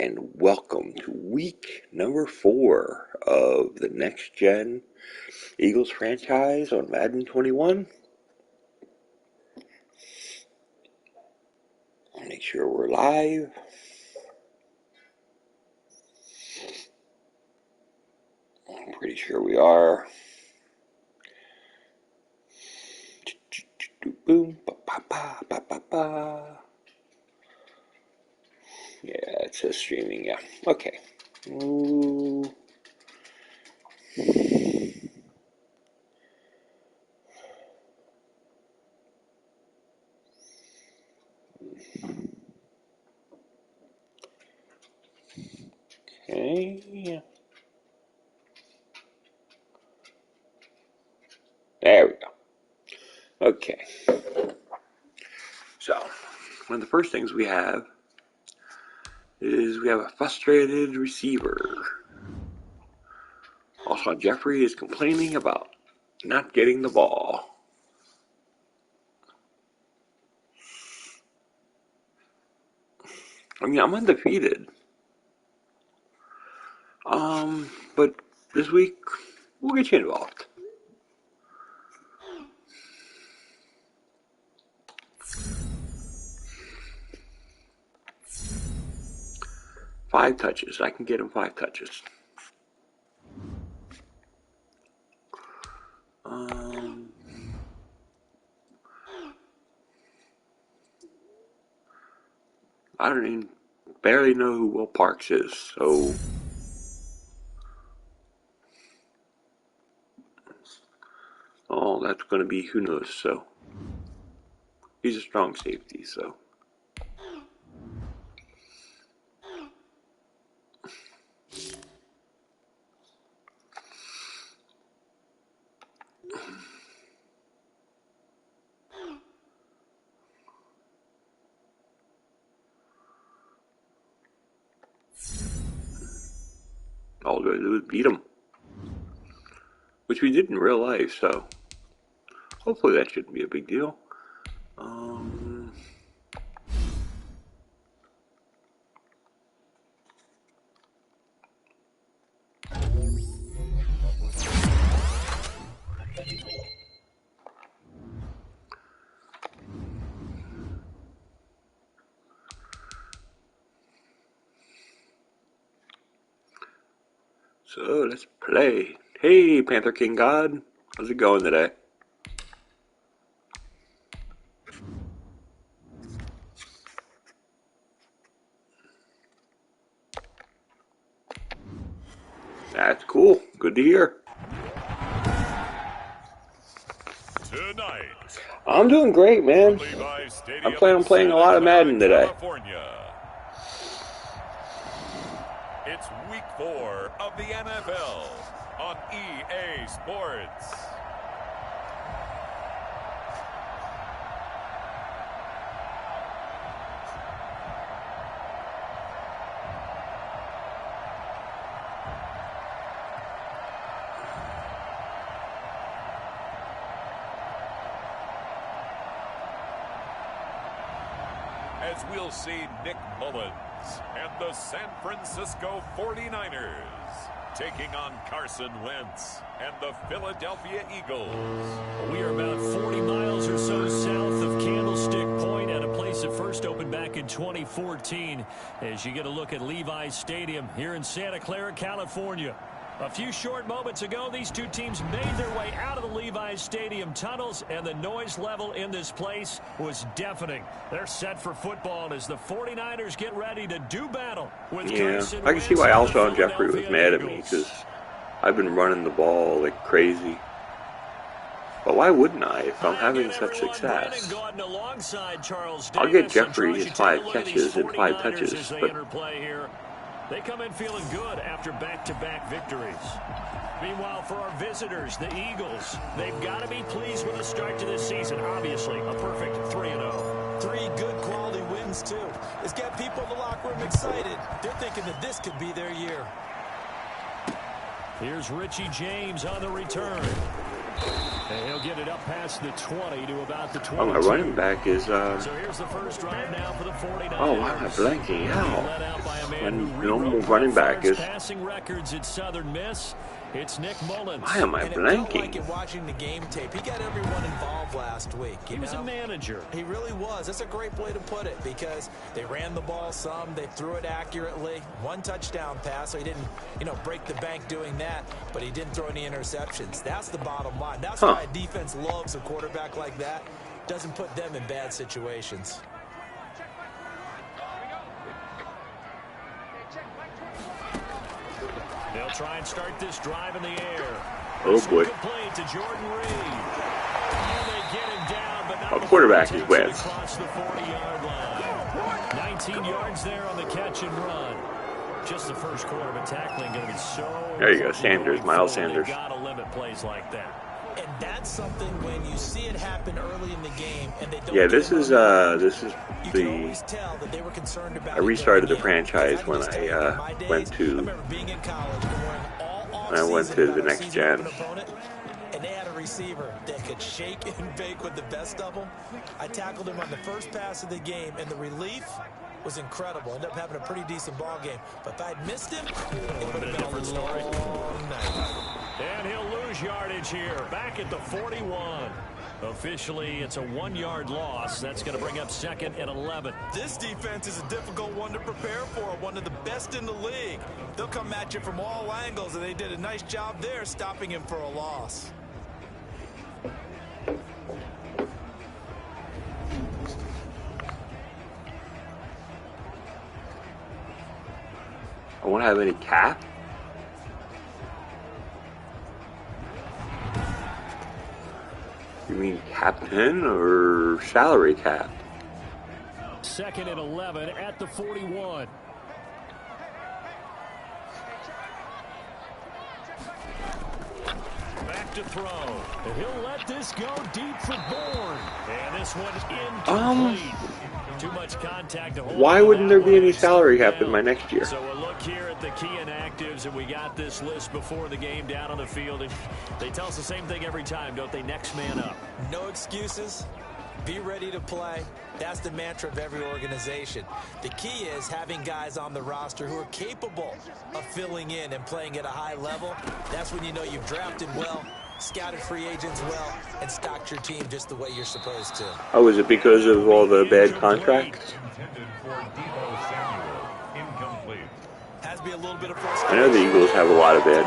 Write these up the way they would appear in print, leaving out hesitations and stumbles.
and welcome to week number 4 of the Next Gen Eagles franchise on Madden 21. Make sure we're live. I'm pretty sure we are. Boom, ba ba ba ba ba ba. Yeah, it says streaming, yeah. Okay. Ooh. Okay. There we go. Okay. So, one of the first things we have is we have a frustrated receiver. Also, Jeffrey is complaining about not getting the ball. I mean, I'm undefeated. But this week, we'll get you involved. Five touches. I can get him 5 touches. I don't even barely know who Will Parks is, so that's going to be who knows. So he's a strong safety, so. All we gotta do is beat him, which we did in real life, so hopefully that shouldn't be a big deal. So let's play. Hey, Panther King God, how's it going today? That's cool. Good to hear. Tonight, I'm doing great, man. I plan on playing a lot of Madden today. It's week 4 of the NFL on EA Sports. As we'll see Nick Mullins and the San Francisco 49ers taking on Carson Wentz and the Philadelphia Eagles. We are about 40 miles or so south of Candlestick Point at a place that first opened back in 2014 as you get a look at Levi's Stadium here in Santa Clara, California. A few short moments ago, these two teams made their way out of the Levi's Stadium tunnels, and the noise level in this place was deafening. They're set for football as the 49ers get ready to do battle with Carson I can see why Alshon Jeffrey was mad at me, because I've been running the ball like crazy. But why wouldn't I if I'm having such success? I'll get Jeffrey his 5 catches and 5 touches, but they come in feeling good after back-to-back victories. Meanwhile, for our visitors, the Eagles, they've got to be pleased with the start to this season. Obviously, a perfect 3-0. 3 good quality wins, too. It's got people in the locker room excited. They're thinking that this could be their year. Here's Richie James on the return. And he'll get it up past the 20 to about the 22. Oh, my running back is, So here's the first drive now for the 49ers. Oh, why am I blanking out? running back is. Passing records at Southern Miss. It's Nick Mullins. Why am I blanking? Like watching the game tape, he got everyone involved last week. He was a manager. He really was. That's a great way to put it because they ran the ball some, they threw it accurately. One touchdown pass, so he didn't, break the bank doing that, but he didn't throw any interceptions. That's the bottom line. That's why a defense loves a quarterback like that. Doesn't put them in bad situations. They'll try and start this drive in the air. Oh boy. Complete to Jordan Reed. And they get him down, but not our quarterback is wet. across the 40-yard line. 19 yards there on the catch and run. Just the first quarter, but tackling going to be so. There you go, Sanders, Miles Sanders. Got to limit plays like that. And that's something when you see it happen early in the game, and they don't. Yeah, this is the. I restarted the franchise when I went to the next gen. And they had a receiver that could shake and bake with the best of them. I tackled him on the first pass of the game, and the relief was incredible. Ended up having a pretty decent ball game. But if I'd missed him, it would have been a different story. And he'll lose yardage here. Back at the 41. Officially, it's a 1-yard loss. That's going to bring up second and 11. This defense is a difficult one to prepare for. One of the best in the league. They'll come at you from all angles, and they did a nice job there stopping him for a loss. I won't have any cap. You mean captain or salary cap? Second and 11 at the 41. Back to throw. And he'll let this go deep for Bourne. And this one incomplete. Too much contact to hold. Why wouldn't there be any salary cap in my next year? So we'll look here at the key inactives, and we got this list before the game down on the field. And they tell us the same thing every time, don't they? Next man up. No excuses. Be ready to play. That's the mantra of every organization. The key is having guys on the roster who are capable of filling in and playing at a high level. That's when you know you've drafted well, scouted free agents well, and stocked your team just the way you're supposed to. Oh, is it because of all the bad contracts? Has to be a little bit of I know the Eagles have a lot of bad.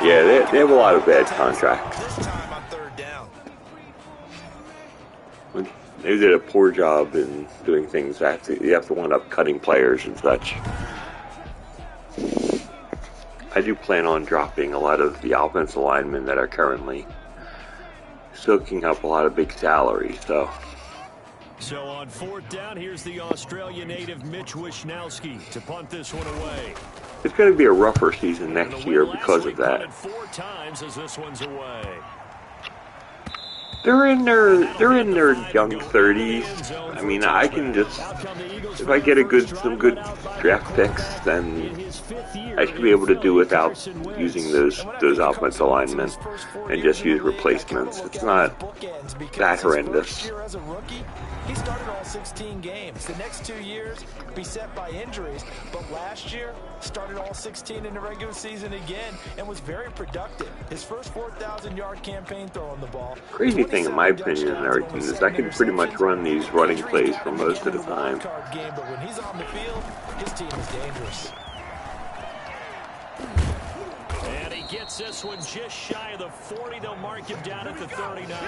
Yeah, they have a lot of bad contracts. This time on third down. They did a poor job in doing things that you have to wind up cutting players and such. I do plan on dropping a lot of the offensive linemen that are currently soaking up a lot of big salaries. So on fourth down, here's the Australia native Mitch Wishnowski to punt this one away. It's going to be a rougher season next year because of that. 4 times as this one's away. They're in their young 30s. I mean, I can just, if I get some good draft picks, then I should be able to do without using those offensive linemen and just use replacements. It's not that horrendous. He started all 16 games. The next 2 years beset by injuries, but last year started all 16 in the regular season again and was very productive. His first 4,000-yard campaign throwing the ball. Crazy thing, in my opinion, and everything, is I can pretty much run these running plays for most of the time. But when he's on the field, his team is dangerous. And he gets this one just shy of the 40. They'll mark him down at the 39.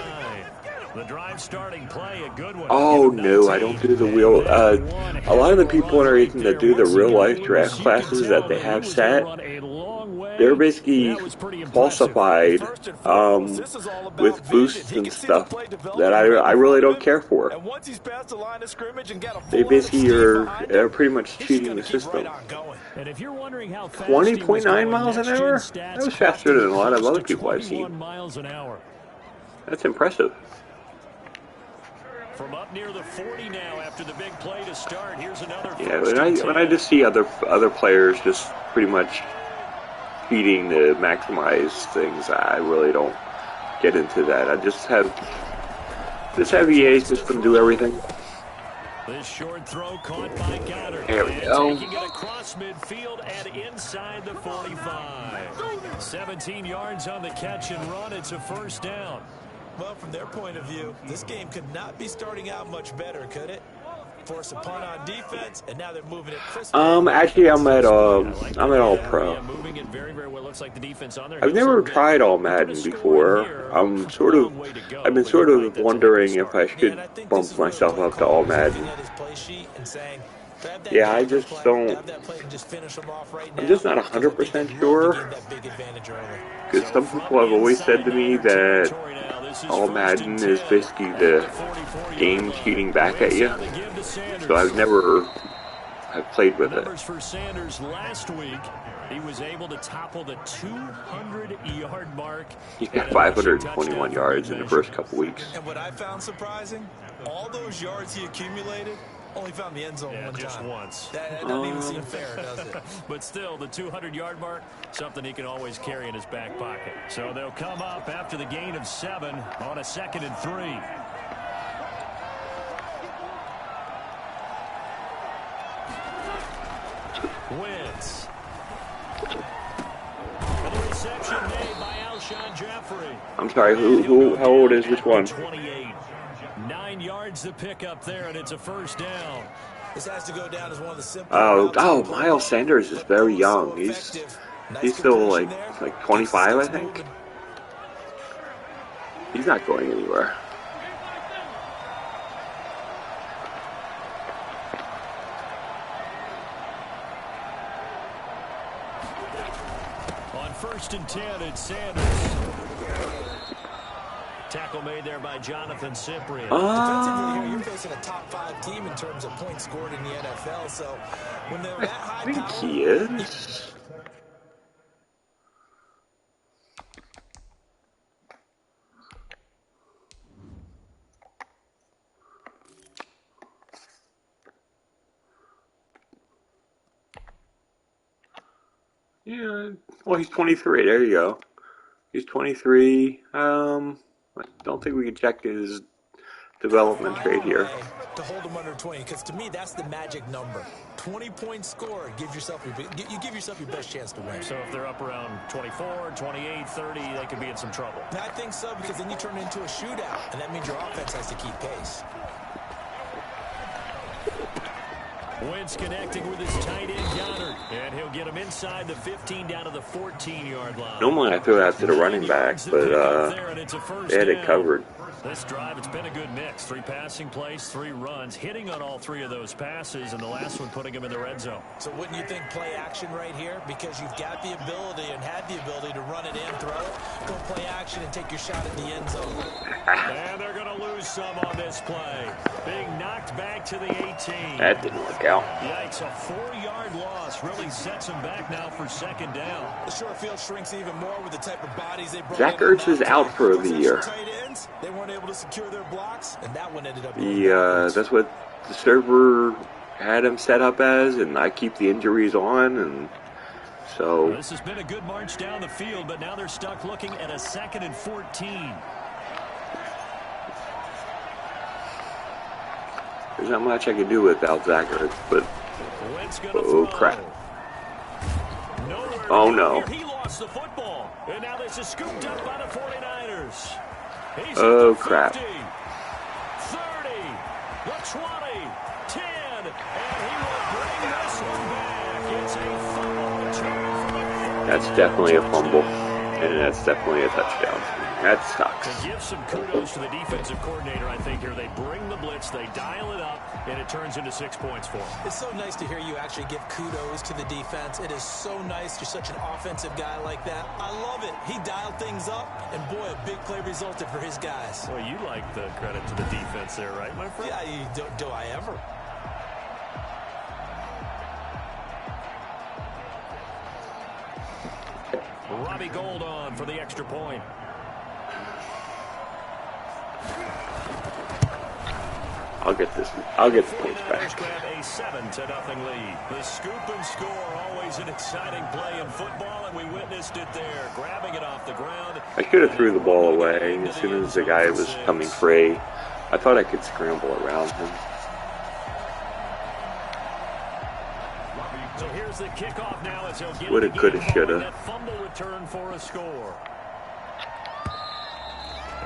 The drive starting play, a good one. Oh no, I don't do the wheel. A lot of the people in our region that do the real life draft classes that they have set, they're basically falsified with boosts and stuff that I really don't care for. They basically are pretty much cheating the system. 20.9 miles an hour? That was faster than a lot of other people I've seen. That's impressive. From up near the 40 now after the big play to start. Here's another. Yeah, when I just see other players just pretty much feeding to maximize things, I really don't get into that. I just have EA just to do everything. This short throw caught by Goddard. There we go. Taking it across midfield and inside the 45. 17 yards on the catch and run. It's a first down. Well, from their point of view, this game could not be starting out much better, could it? Force a punt on defense, and now they're moving it crisp. Actually, I'm at All Pro. I've never tried All Madden before. I've been sort of wondering if I should bump myself up to All Madden. Yeah, I just don't. I'm just not 100% sure. Because some people have always said to me that All Madden is basically the game cheating back at you. So I've never played with it. For Sanders last week, he was able to topple the 200-yard mark. He had 521 yards in the first couple weeks. And what I found surprising, all those yards he accumulated, only found the end zone one just time. once. That doesn't even seem fair, does it? But still, the 200-yard mark, something he can always carry in his back pocket. So they'll come up after the gain of 7 on a 2nd and 3. Wentz. And the reception made by Alshon Jeffrey. I'm sorry, how old is which one? 28. 9 yards to pick up there, and it's a first down. This has to go down as one of the simple. Oh, Miles Sanders is very young. He's still like 25, I think. He's not going anywhere. On 1st and 10, it's Sanders. Tackle made there by Jonathan Cyprien. Defensively here, you're facing a top 5 team in terms of points scored in the NFL. So when they're that high I think power, he is. Yeah, well, he's 23. There you go. He's 23. I don't think we can check his development trade here. To hold him under 20, because to me that's the magic number. 20-point score. You give yourself your best chance to win. So if they're up around 24, 28, 30, they could be in some trouble. And I think so, because then you turn it into a shootout, and that means your offense has to keep pace. Wentz connecting with his tight end, Goddard. And he'll get him inside the 15 down to the 14-yard line. Normally I throw that to the running back, but they had it covered. This drive, it's been a good mix. 3 passing plays, 3 runs, hitting on all 3 of those passes, and the last one putting him in the red zone. So wouldn't you think play action right here? Because you've got the ability and had the ability to run it in, throw it, go play action, and take your shot at the end zone. And they're going to lose some on this play. Being knocked back to the 18. That didn't work out. Yikes, a 4-yard loss really sets them back now for 2nd down. The short field shrinks even more with the type of bodies they brought. Zach Ertz is out for the year. They weren't able to secure their blocks, and that one ended up. That's what the server had him set up as, and I keep the injuries on, and so. This has been a good march down the field, but now they're stuck looking at a 2nd and 14. There's not much I can do without Zach Ertz, but oh crap! Oh no! He lost the football, and now this is scooped up by the 49ers. He's oh crap! 30, the 20, 10, and he will bring this one back. It's a fumble return. That's definitely a fumble, and that's definitely a touchdown. That sucks. To give some kudos to the defensive coordinator, I think here they bring the blitz, they dial it up, and it turns into 6 points for him. It's so nice to hear you actually give kudos to the defense. It is so nice. You're such an offensive guy like that. I love it. He dialed things up, and boy, a big play resulted for his guys. Well, you like the credit to the defense there, right, my friend? Yeah, do I ever? Robbie Gould on for the extra point. I'll get the points back. Grab a 7-0 lead. The scoop and score, always an exciting play in football, and we witnessed it there, grabbing it off the ground. I could have threw the ball away as soon as the guy was coming free. I thought I could scramble around him. So here's the kickoff now as he'll get Woulda, it coulda, again, shoulda. that fumble return for a score.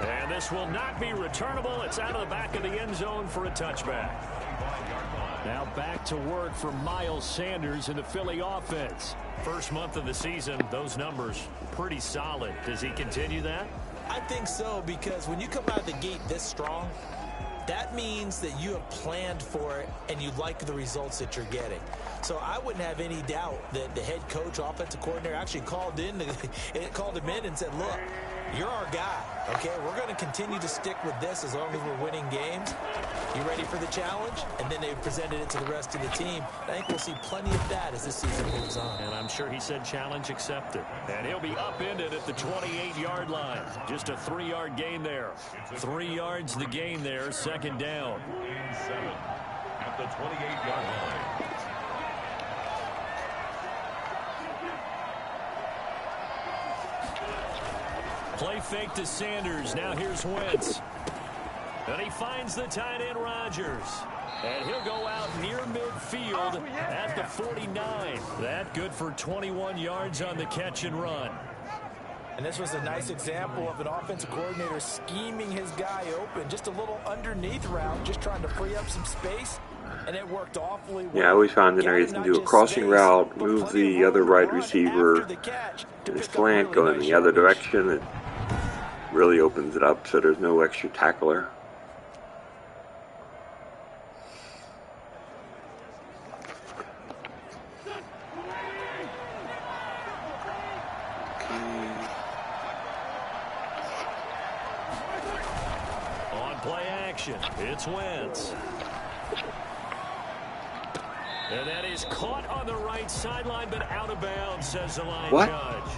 And this will not be returnable. It's out of the back of the end zone for a touchback. Now back to work for Miles Sanders in the Philly offense. First month of the season, those numbers pretty solid. Does he continue that? I think so, because when you come out of the gate this strong, that means that you have planned for it and you like the results that you're getting. So I wouldn't have any doubt that the head coach, offensive coordinator, actually called him in and said, look, you're our guy, okay? We're going to continue to stick with this as long as we're winning games. You ready for the challenge? And then they presented it to the rest of the team. I think we'll see plenty of that as the season moves on. And I'm sure he said challenge accepted. And he'll be upended at the 28-yard line. Just a 3-yard gain there. 3 yards the gain there, second down. Gain 7 at the 28-yard line. Play fake to Sanders. Now here's Wentz. And he finds the tight end Rodgers. And he'll go out near midfield at the 49. That good for 21 yards on the catch and run. And this was a nice example of an offensive coordinator scheming his guy open. Just a little underneath route, just trying to free up some space. And it worked awfully well. Yeah, I always found it nice to do a crossing route, move the other wide receiver, and his slant go in the other direction. It really opens it up so there's no extra tackler. On play action, it's Wentz. And that is caught on the right sideline, but out of bounds, says the line judge.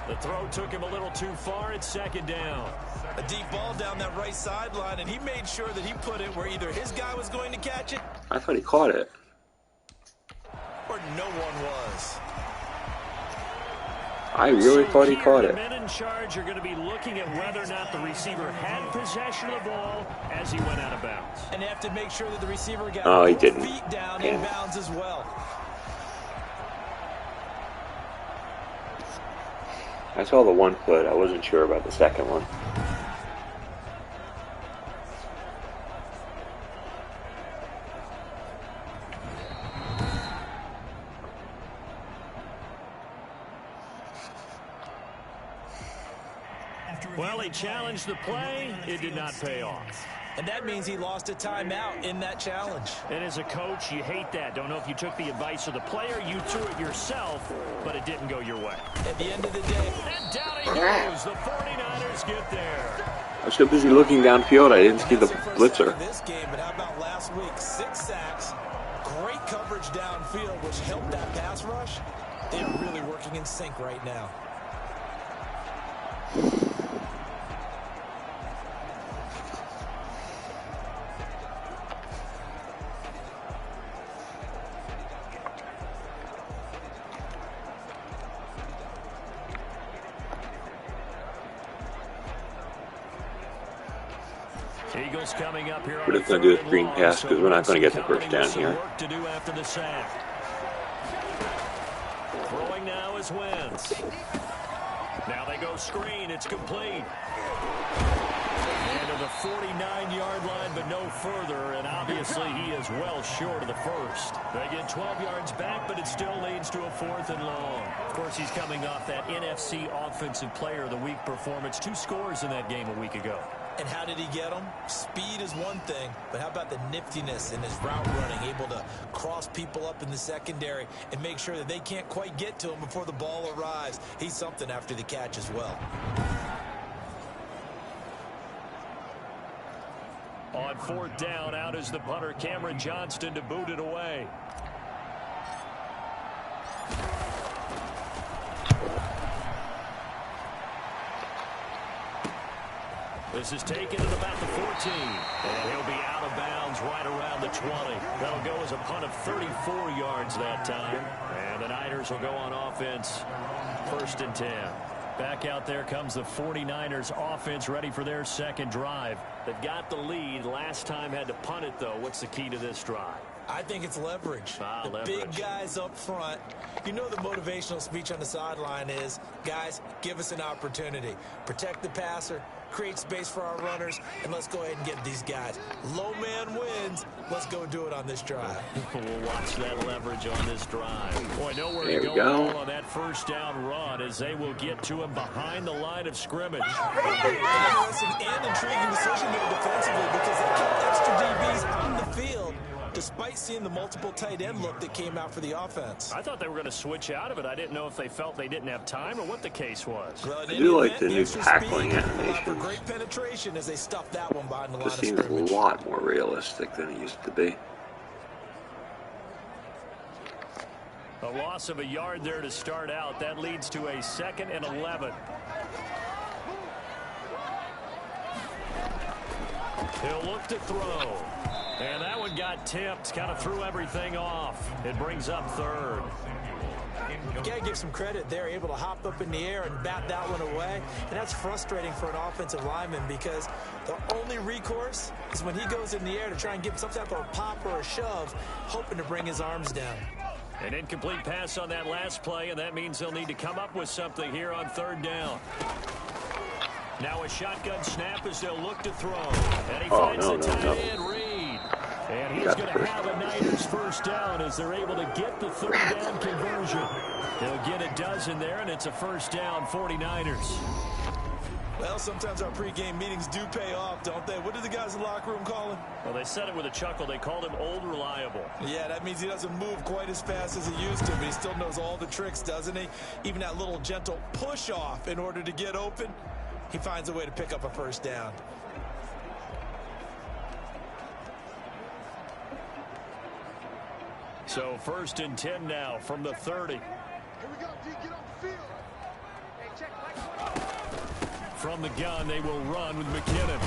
The throw took him a little too far. It's second down. A deep ball down that right sideline, and he made sure that he put it where either his guy was going to catch it. I thought he caught it. Or no one was. I really thought he caught The it. men in charge are going to be looking at whether or not the receiver had possession of the ball as he went out of bounds. And they have to make sure that the receiver got he both didn't. feet down in bounds as well. I saw the 1 foot. I wasn't sure about the second one. Well, he challenged the play. It did not pay off. And that means he lost a timeout in that challenge. And as a coach, you hate that. Don't know if you took the advice of the player, you threw it yourself, but it didn't go your way. At the end of the day. And down he goes. The 49ers get there. I was so busy looking downfield, I didn't see the blitzer. This game, but how about last week? 6 sacks, great coverage downfield, which helped that pass rush. They're really working in sync right now. Eagles coming up here. We're just going to do a screen pass because we're not going to get the first down here. Work to do after the sack. Throwing now is Wentz. Now they go screen. It's complete. And to the 49-yard line, but no further. And obviously he is well short of the first. They get 12 yards back, but it still leads to a 4th and long. Of course, he's coming off that NFC Offensive Player of the Week performance. 2 scores in that game a week ago. And how did he get them? Speed is one thing, but how about the niftiness in his route running, able to cross people up in the secondary and make sure that they can't quite get to him before the ball arrives. He's something after the catch as well. On 4th down, out is the punter, Cameron Johnston, to boot it away. This is taken at about the 14. And he'll be out of bounds right around the 20. That'll go as a punt of 34 yards that time. And the Niners will go on offense, 1st and 10. Back out there comes the 49ers offense, ready for their second drive. They've got the lead. Last time had to punt it, though. What's the key to this drive? I think it's leverage. Big guys up front. You know the motivational speech on the sideline is, guys, give us an opportunity. Protect the passer, create space for our runners, and let's go ahead and get these guys. Low man wins. Let's go do it on this drive. We'll watch that leverage on this drive. Boy, nowhere to go on that first down run as they will get to him behind the line of scrimmage. Interesting and intriguing decision there defensively because they kept extra DBs on the field despite seeing the multiple tight end look that came out for the offense. I thought they were going to switch out of it. I didn't know if they felt they didn't have time or what the case was. I do like the new tackling animations. Great penetration as they stuffed that one behind the line of scrimmage. This seems a lot more realistic than it used to be. A loss of a yard there to start out. That leads to a 2nd and 11. He'll look to throw. And that one got tipped, kind of threw everything off. It brings up 3rd. You got to give some credit. They're able to hop up in the air and bat that one away. And that's frustrating for an offensive lineman because the only recourse is when he goes in the air to try and give some type of a pop or a shove, hoping to bring his arms down. An incomplete pass on that last play, and that means they'll need to come up with something here on 3rd down. Now a shotgun snap as they'll look to throw. And he finds the tight end, Reed. And he's going to have a Niners first down as they're able to get the 3rd down conversion. They'll get a dozen there, and it's a first down, 49ers. Well, sometimes our pregame meetings do pay off, don't they? What did the guys in the locker room call him? Well, they said it with a chuckle. They called him Old Reliable. Yeah, that means he doesn't move quite as fast as he used to, but he still knows all the tricks, doesn't he? Even that little gentle push-off in order to get open. He finds a way to pick up a first down. So 1st and 10 now from the 30. Here we go, D, get off the field. Hey, check. From the gun, they will run with McKinnon.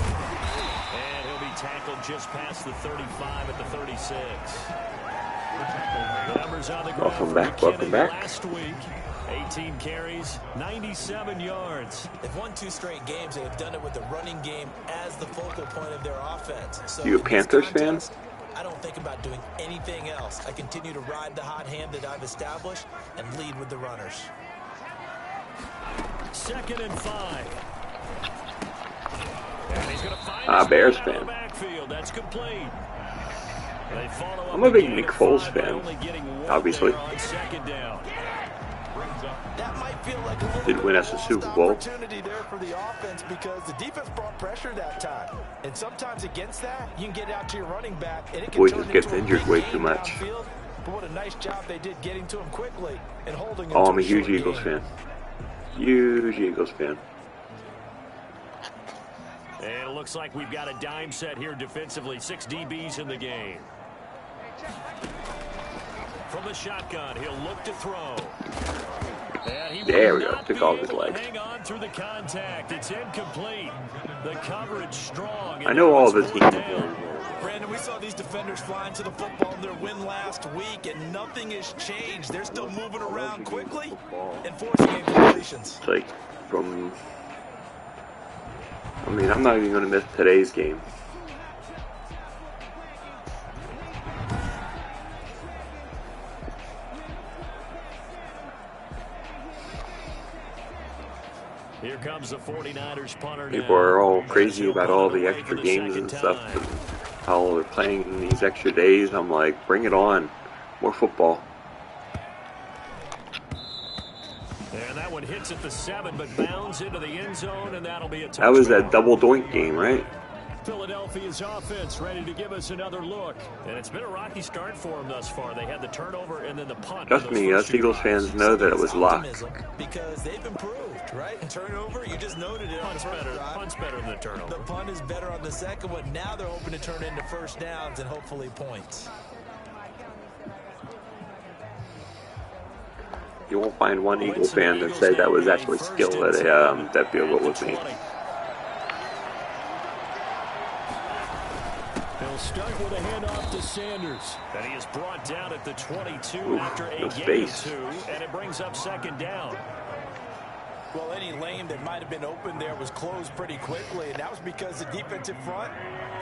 And he'll be tackled just past the 35 at the 36. The numbers on the ground welcome back. Last week. 18 carries, 97 yards. They've won 2 straight games. They have done it with the running game as the focal point of their offense. So you a Panthers fan? I don't think about doing anything else. I continue to ride the hot hand that I've established and lead with the runners. 2nd and 5. And he's going to find Bears fan. Backfield. That's complete. They follow I'm a big Nick Foles fan, obviously. That might feel like a Did win us a Super Bowl. Opportunity there for the offense because the defense brought pressure that time. And sometimes against that, you can get out to your running back and it can Boy turn just gets into a injured big way game too much. downfield. But what a nice job they did getting to him quickly and holding him Oh, to I'm a huge short Eagles game. fan. Huge Eagles fan. And it looks like we've got a dime set here defensively. 6 DBs in the game. From the shotgun, he'll look to throw. There we go. Took off his legs. Hang on through the contact. It's incomplete. The coverage strong. I know all the teams. Brandon, we saw these defenders flying to the football in their win last week, and nothing has changed. They're still moving around quickly and forcing incompletions. It's like from... I mean, I'm not even going to miss today's game. Here comes the 49ers punter. People are all crazy about all the extra games and stuff, and how they're playing in these extra days. I'm like, bring it on. More football. And that one hits at the 7, but bounds into the end zone, and that'll be a touchdown. That was that double doink game, right? Philadelphia's offense ready to give us another look. And it's been a rocky start for them thus far. They had the turnover and then the punt. Trust me, us Eagles fans know that it was luck. Because they've improved, right? Turnover, you just noted it. Punt's better than the turnover. The punt is better on the second one. Now they're hoping to turn into first downs and hopefully points. You won't find one Eagle fan that said that was actually skill that that field goal was made. He'll start with a handoff to Sanders. And he is brought down at the 22 after a no gain space. of 2, and it brings up second down. Well, any lane that might have been open there was closed pretty quickly, and that was because the defensive front,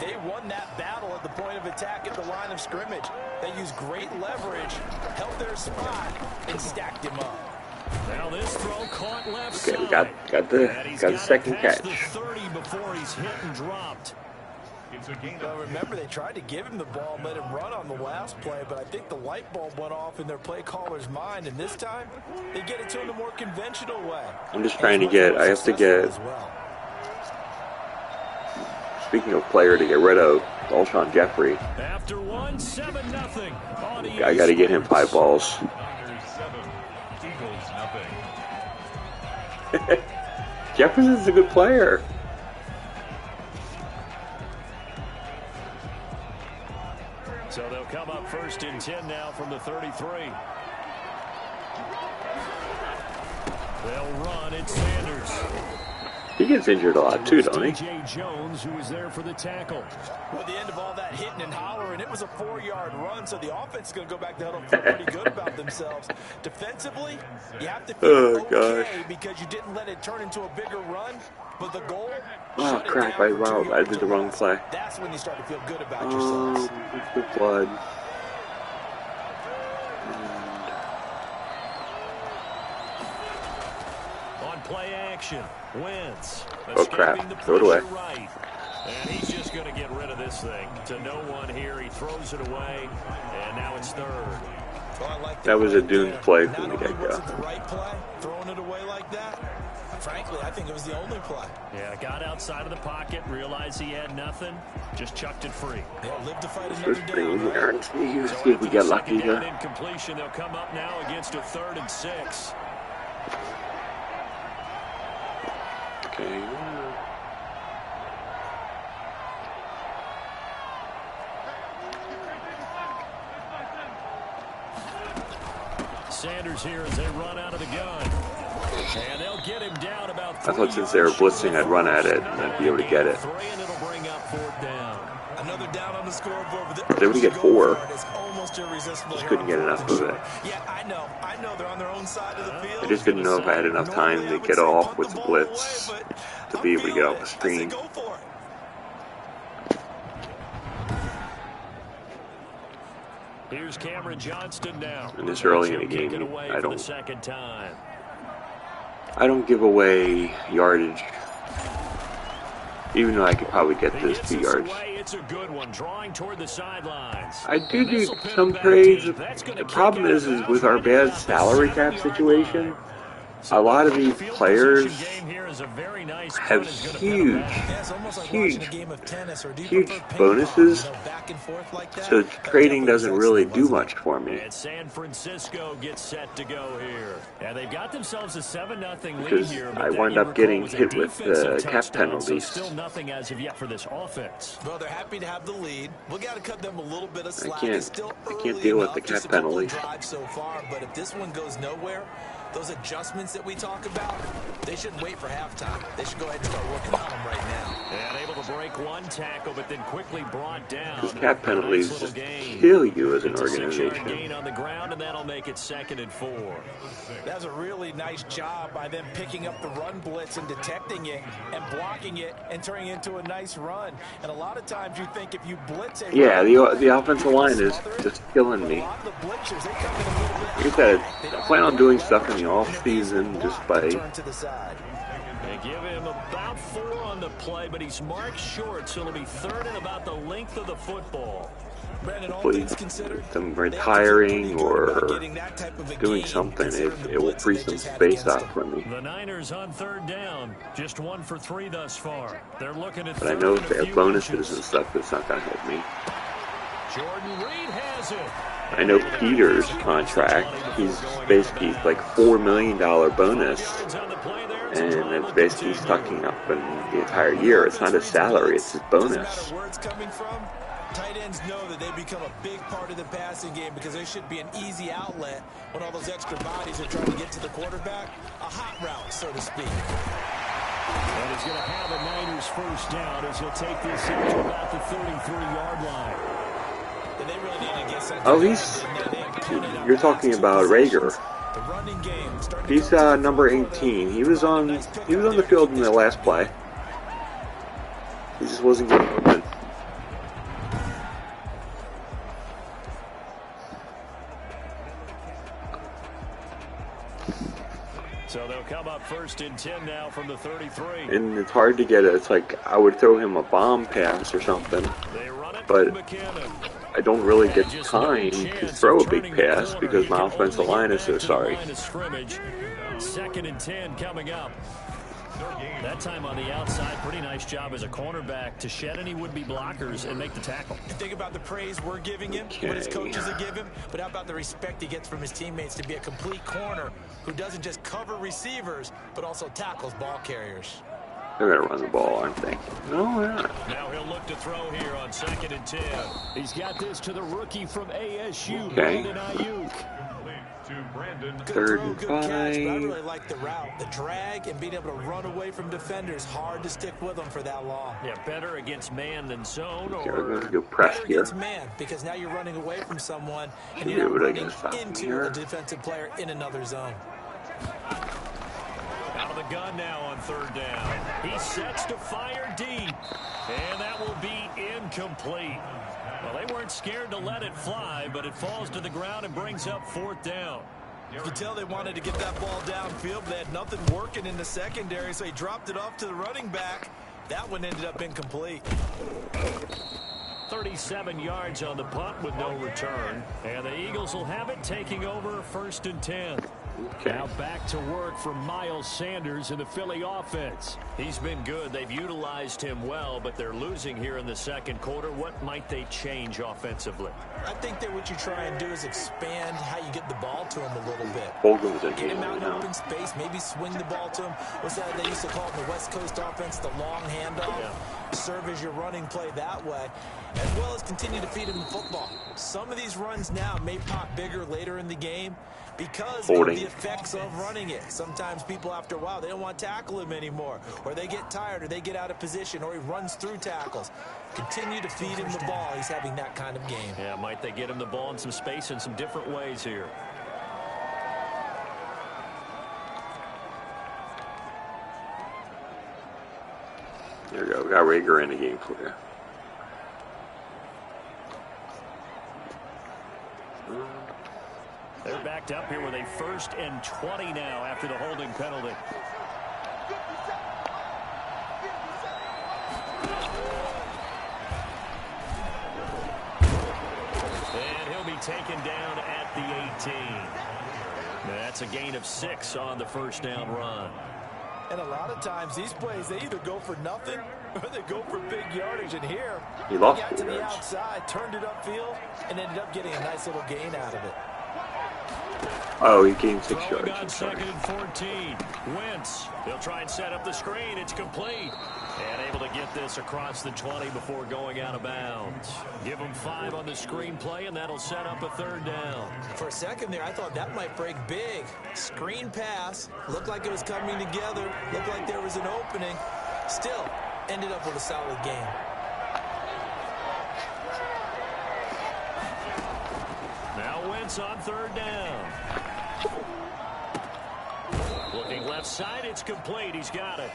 they won that battle at the point of attack at the line of scrimmage. They used great leverage, held their spot, and stacked him up. Now this throw caught left Okay, we side. got the second catch. The 30 before he's hit and dropped. Well, remember, they tried to give him the ball and let him run on the last play, but I think the light bulb went off in their play caller's mind, and this time they get it to him the more conventional way. I'm just trying to get, I have to get, speaking of player to get rid of, Alshon Jeffrey. After 1-7-0. I got to get him 5 balls. Jefferson's a good player. So they'll come up 1st and 10 now from the 33. They'll run. It's Sanders. He gets injured a lot too, don't he? DJ Jones, who was there for the tackle. Well, at the end of all that hitting and hollering, it was a 4-yard run, so the offense is going to go back to huddle feel pretty good about themselves. Defensively, you have to feel okay because you didn't let it turn into a bigger run, but the goal. Oh crap! I did the wrong play. That's when you start to feel good about yourselves. It's the blood. On play action, Wentz. Oh crap! Throw it away. Right. And he's just going to get rid of this thing. To no one here, he throws it away, and now it's 3rd. Well, like that was a doomed play from the get-go. Was it the right play, throwing it away like that? Frankly, I think it was the only play. Yeah, got outside of the pocket, realized he had nothing, just chucked it free. They'll live to fight This is pretty weird. See if we get lucky here. Incompletion, they'll come up now against a 3rd and 6. Okay. Sanders here as they run out of the gun. And they'll get him down about 3 I thought since they were blitzing, I'd run at it and I'd be able to get it. 3, and it'll bring up 4th down. Another down on the scoreboard. They would get 4. It's almost irresistible. Just couldn't get enough of it. Yeah, I know they're on their own side of the field. I just didn't know if I had enough time to get off with the blitz to be able to get off the screen. Here's Cameron Johnston now. And this early in the game, I don't give away yardage, even though I could probably get this 2 yards. It's a good one, drawing toward the sidelines. I do some trades. The problem is with our bad salary cap situation, a lot of these players have huge bonuses, so trading doesn't really do much for me. And San Francisco gets set to go here. And they've got themselves a 7-0 lead Because here. I wind up getting hit with cap penalties. So still nothing as of yet for this offense. Well, they're happy to have the lead. We got to cut them a little bit of slack. I can't deal with the cap penalties. So far, but if this one goes nowhere, those adjustments that we talk about, they shouldn't wait for halftime. They should go ahead and start working on them right now. And able to break one tackle, but then quickly brought down. Because cap penalties just kill you as an organization. Gain on the ground, and that'll make it 2nd and 4. That's a really nice job by them picking up the run blitz and detecting it and blocking it and turning it into a nice run. And a lot of times you think if you blitz a the offensive line is just killing me. Like I said, I plan on doing stuff in the off season just by. They give him about 4 on the play, but he's marked short, so it'll be 3rd and about the length of the football. Hopefully, them retiring or doing something, it will free some space out for me. The Niners on 3rd down, just 1 for 3 thus far. They're looking at. But I know if they have bonuses and stuff, it's not going to help me. Jordan Reed has it. I know Peter's contract, he's basically like $4 million bonus, and it's basically sucking up in the entire year. It's not his salary, it's his bonus. Tight ends know that they become a big part of the passing game because they should be an easy outlet when all those extra bodies are trying to get to the quarterback. A hot route, so to speak. And he's going to have a Niners 1st down as he'll take this into about the 33-yard line. And they really need to get set. Oh, you're talking about Rager. The running game starting He's to come to the number front. 18. He was on the field in the last play. He just wasn't getting open. So they'll come up 1st and 10 now from the 33. And it's hard to get it. It's like I would throw him a bomb pass or something, but I don't really get time to throw a big pass because my offensive line is so sorry. 2nd and 10 coming up. That time on the outside, pretty nice job as a cornerback to shed any would-be blockers and make the tackle. And think about the praise we're giving him, what his coaches are giving him, but how about the respect he gets from his teammates to be a complete corner who doesn't just cover receivers, but also tackles ball carriers. They're going to run the ball, aren't they? No, they're not. Now he'll look to throw here on 2nd and 10. He's got this to the rookie from ASU, Okay. Brandon Ayuk. Good 3rd throw, and good catch, but I 5. really like the route. The drag and being able to run away from defenders, hard to stick with them for that long. Yeah, better against man than zone. Okay, we're Or going to go press Better here. against man, because now you're running away from someone and Yeah, you're but not I running guess that's into here. a defensive player in another zone. out of the gun now on 3rd down. He sets to fire deep, and that will be incomplete. Well, they weren't scared to let it fly, but it falls to the ground and brings up 4th down. You could tell they wanted to get that ball downfield. They had nothing working in the secondary, so he dropped it off to the running back. That one ended up incomplete. 37 yards on the punt with no return. And the Eagles will have it, taking over 1st and 10. Okay. Now back to work for Miles Sanders in the Philly offense. He's been good. They've utilized him well, but they're losing here in the 2nd quarter. What might they change offensively? I think that what you try and do is expand how you get the ball to him a little bit. Bolden's in Get here him out in now. open space, maybe swing the ball to him. What's that they used to call it in the West Coast offense, the long handoff? Yeah. Serve as your running play that way, as well as continue to feed him the football. Some of these runs now may pop bigger later in the game because of the effects of running it. Sometimes people, after a while, they don't want to tackle him anymore, or they get tired, or they get out of position, or he runs through tackles. Continue to feed him the ball. He's having that kind of game. Yeah, might they get him the ball in some space in some different ways here? There we go. We got Rager in the game for you. They're backed up here with a 1st and 20 now after the holding penalty. And he'll be taken down at the 18. That's a gain of 6 on the 1st down run. And a lot of times these plays, they either go for nothing or they go for big yardage. And here, He lost got to 4 the yards. outside, turned it upfield, and ended up getting a nice little gain out of it. Oh, he gained 6 Throwing yards. on I'm sorry. 2nd and 14. Wentz. They'll try and set up the screen. It's complete. And able to get this across the 20 before going out of bounds. Give them 5 on the screen play, and that'll set up a 3rd down. For a second there, I thought that might break big. Screen pass. Looked like it was coming together. Looked like there was an opening. Still, ended up with a solid game. Now Wentz on 3rd down. Looking left side, it's complete. He's got it.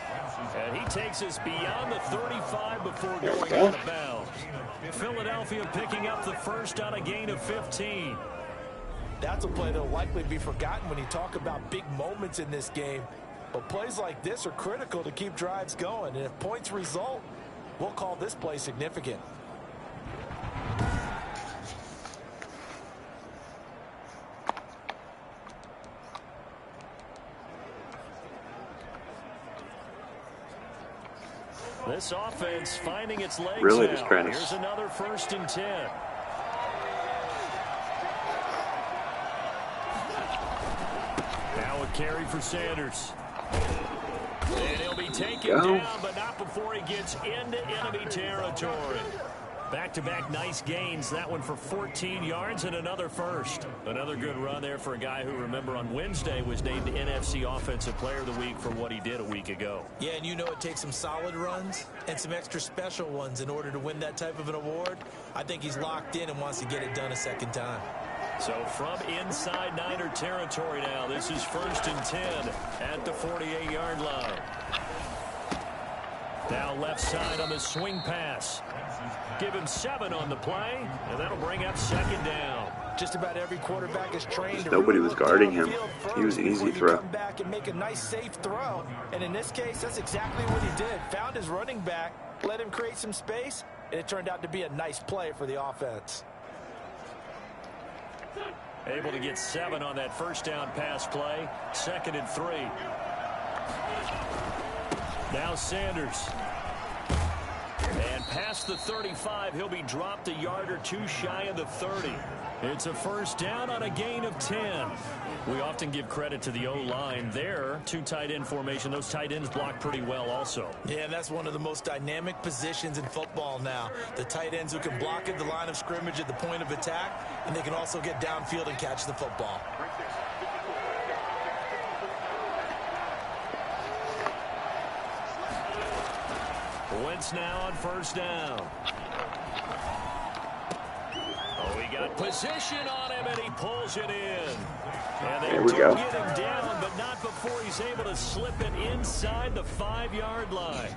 And he takes us beyond the 35 before going out of bounds. Philadelphia picking up the 1st on a gain of 15. That's a play that'll likely be forgotten when you talk about big moments in this game. But plays like this are critical to keep drives going. And if points result, we'll call this play significant. This offense finding its legs Really now. just trying to... Here's another 1st and 10. Now a carry for Sanders. And he'll be taken down, but not before he gets into enemy territory. Back-to-back nice gains. That one for 14 yards and another 1st. Another good run there for a guy who, remember, on Wednesday was named NFC Offensive Player of the Week for what he did a week ago. Yeah, and you know it takes some solid runs and some extra special ones in order to win that type of an award. I think he's locked in and wants to get it done a second time. So from inside Niner territory now, this is 1st and 10 at the 48-yard line. Now left side on the swing pass. Give him 7 on the play, and that'll bring up 2nd down. Just about every quarterback is trained to Nobody really was look guarding him. downfield He was first easy before you throw. come back and make a nice safe throw. And in this case, that's exactly what he did. Found his running back, let him create some space, and it turned out to be a nice play for the offense. Able to get 7 on that first down pass play. 2nd and 3. Now Sanders. And past the 35, he'll be dropped a yard or 2 shy of the 30. It's a first down on a gain of 10. We often give credit to the O-line there. 2 tight end formation. Those tight ends block pretty well also. Yeah, and that's one of the most dynamic positions in football now. The tight ends who can block at the line of scrimmage at the point of attack, and they can also get downfield and catch the football. Wentz now on first down. Oh, he got position on him, and he pulls it in. And they There we do go. get him down, but not before he's able to slip it inside the 5-yard line.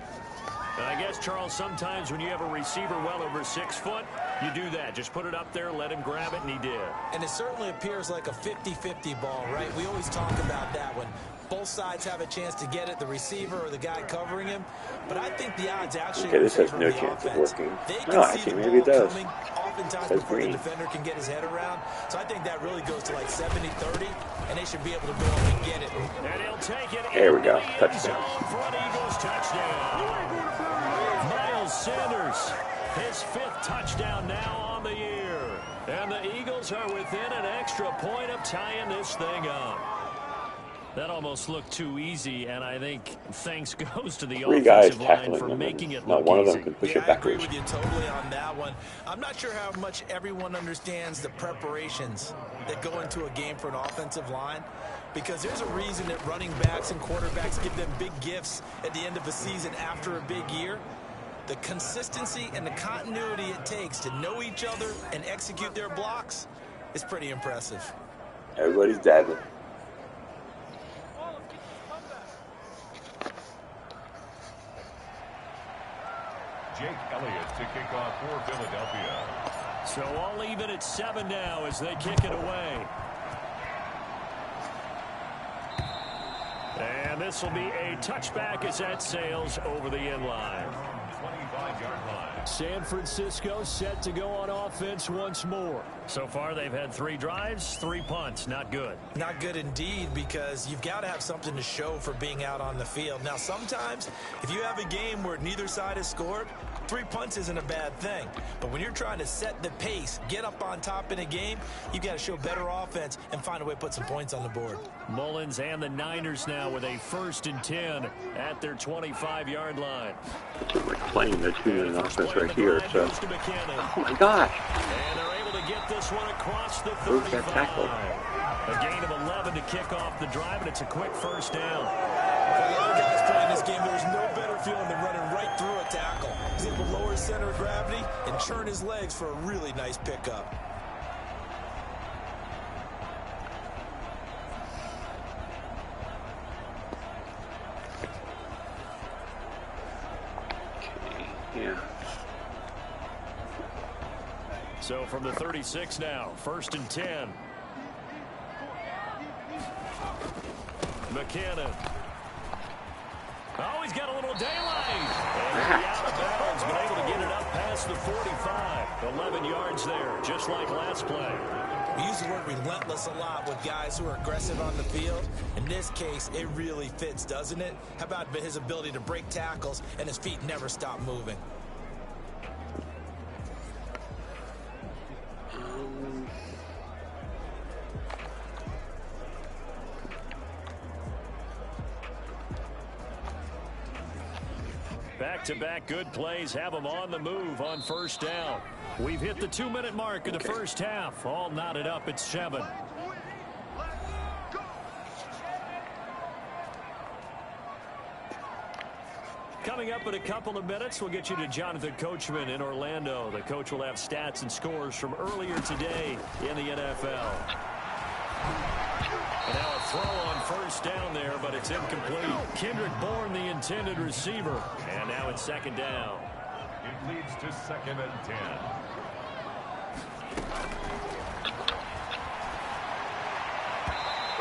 And I guess, Charles, sometimes when you have a receiver well over 6 foot, you do that. Just put it up there, let him grab it, and he did. And it certainly appears like a 50-50 ball, right? We always talk about that when both sides have a chance to get it, the receiver or the guy covering him. But I think the odds actually Okay, this has favor no the chance of offense. working. They can No, see actually, the maybe it ball does. coming oftentimes Says before green. the defender can get his head around. So I think that really goes to like 70-30, and they should be able to go up and get it. And he'll take it. There we go. into the end Touchdown. zone for an Eagles touchdown. Miles Sanders, his 5th touchdown now on the year. And the Eagles are within an extra point of tying this thing up. That almost looked too easy, and I think thanks goes to the 3 guys offensive line tackling for him, making and it not look one of easy. them can push Yeah, it I agree backwards. with you totally on that one. I'm not sure how much everyone understands the preparations that go into a game for an offensive line, because there's a reason that running backs and quarterbacks give them big gifts at the end of a season after a big year. The consistency and the continuity it takes to know each other and execute their blocks is pretty impressive. Everybody's dabbing. Jake Elliott to kick off for Philadelphia. So all even at 7 now as they kick it away. And this will be a touchback as that sails over the end line. 25-yard line. San Francisco set to go on offense once more. So far they've had 3 drives, 3 punts. Not good. Not good indeed, because you've got to have something to show for being out on the field. Now, sometimes if you have a game where neither side has scored, 3 punts isn't a bad thing. But when you're trying to set the pace, get up on top in a game, you've got to show better offense and find a way to put some points on the board. Mullins and the Niners now with a 1st and 10 at their 25-yard line. I'm like playing the 2-minute offense right here, so. Goes to McKinnon. Oh my gosh. And they're able to get this one across the Where's that 35. tackle? A gain of 11 to kick off the drive, and it's a quick first down. For a lot of guys playing this game, there's no better feeling than running right through a tackle. He's able to lower his center of gravity and churn his legs for a really nice pickup. Yeah. So from the 36 now, 1st and 10. McKinnon. Oh, he's got a little daylight. And he'll be out of bounds, but able to get it up past the 45. 11 yards there, just like last play. We use the word relentless a lot with guys who are aggressive on the field. In this case, it really fits, doesn't it? How about his ability to break tackles and his feet never stop moving? Back-to-back good plays have them on the move on first down. We've hit the 2-minute mark in the first half. All knotted up at 7. Coming up in a couple of minutes, we'll get you to Jonathan Coachman in Orlando. The coach will have stats and scores from earlier today in the NFL. And now a throw on first down there, but it's incomplete. Kendrick Bourne, the intended receiver. And now it's second down. It leads to 2nd and 10.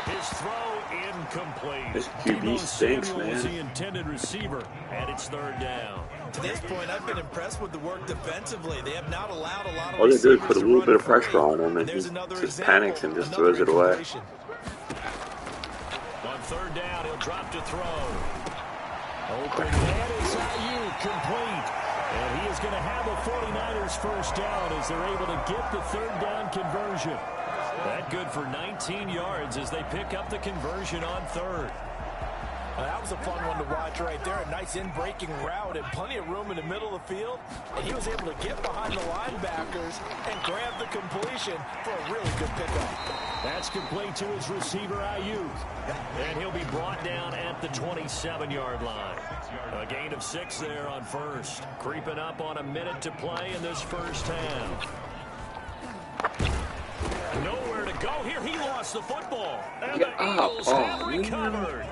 His throw incomplete. This QB stinks, Samuel's man. the intended receiver, and it's third down. To this point, I've been impressed with the work defensively. They have not allowed a lot of All they do is receivers put a to little run bit of free. pressure on him, and he There's another just example, panics and just another throws it away. incompletion. On third down, he'll drop to throw. Open man is Ayuk, complete. And he is going to have a 49ers first down as they're able to get the third down conversion. That good for 19 yards as they pick up the conversion on third. That was a fun one to watch right there. A nice in-breaking route and plenty of room in the middle of the field. And he was able to get behind the linebackers and grab the completion for a really good pickup. That's complete to his receiver, Ayuk. And he'll be brought down at the 27-yard line. A gain of 6 there on first. Creeping up on a minute to play in this first half. Nowhere to go here. He lost the football. And the Eagles have recovered.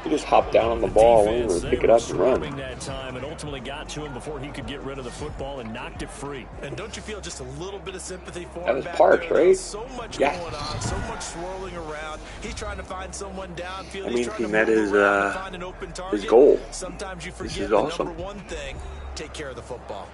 He just hopped down on the ball, went over, pick it up, and run. That time and ultimately got to him before he could get rid of the football and knocked it free. And don't you feel just a little bit of sympathy for him? That was back Parks, there? right? So much Yeah. going on, so much swirling around. He's trying to find someone downfield. I mean, He's he trying met to his, move around and find an open target. his goal. Sometimes you This forget is the awesome. number one thing: take care of the football.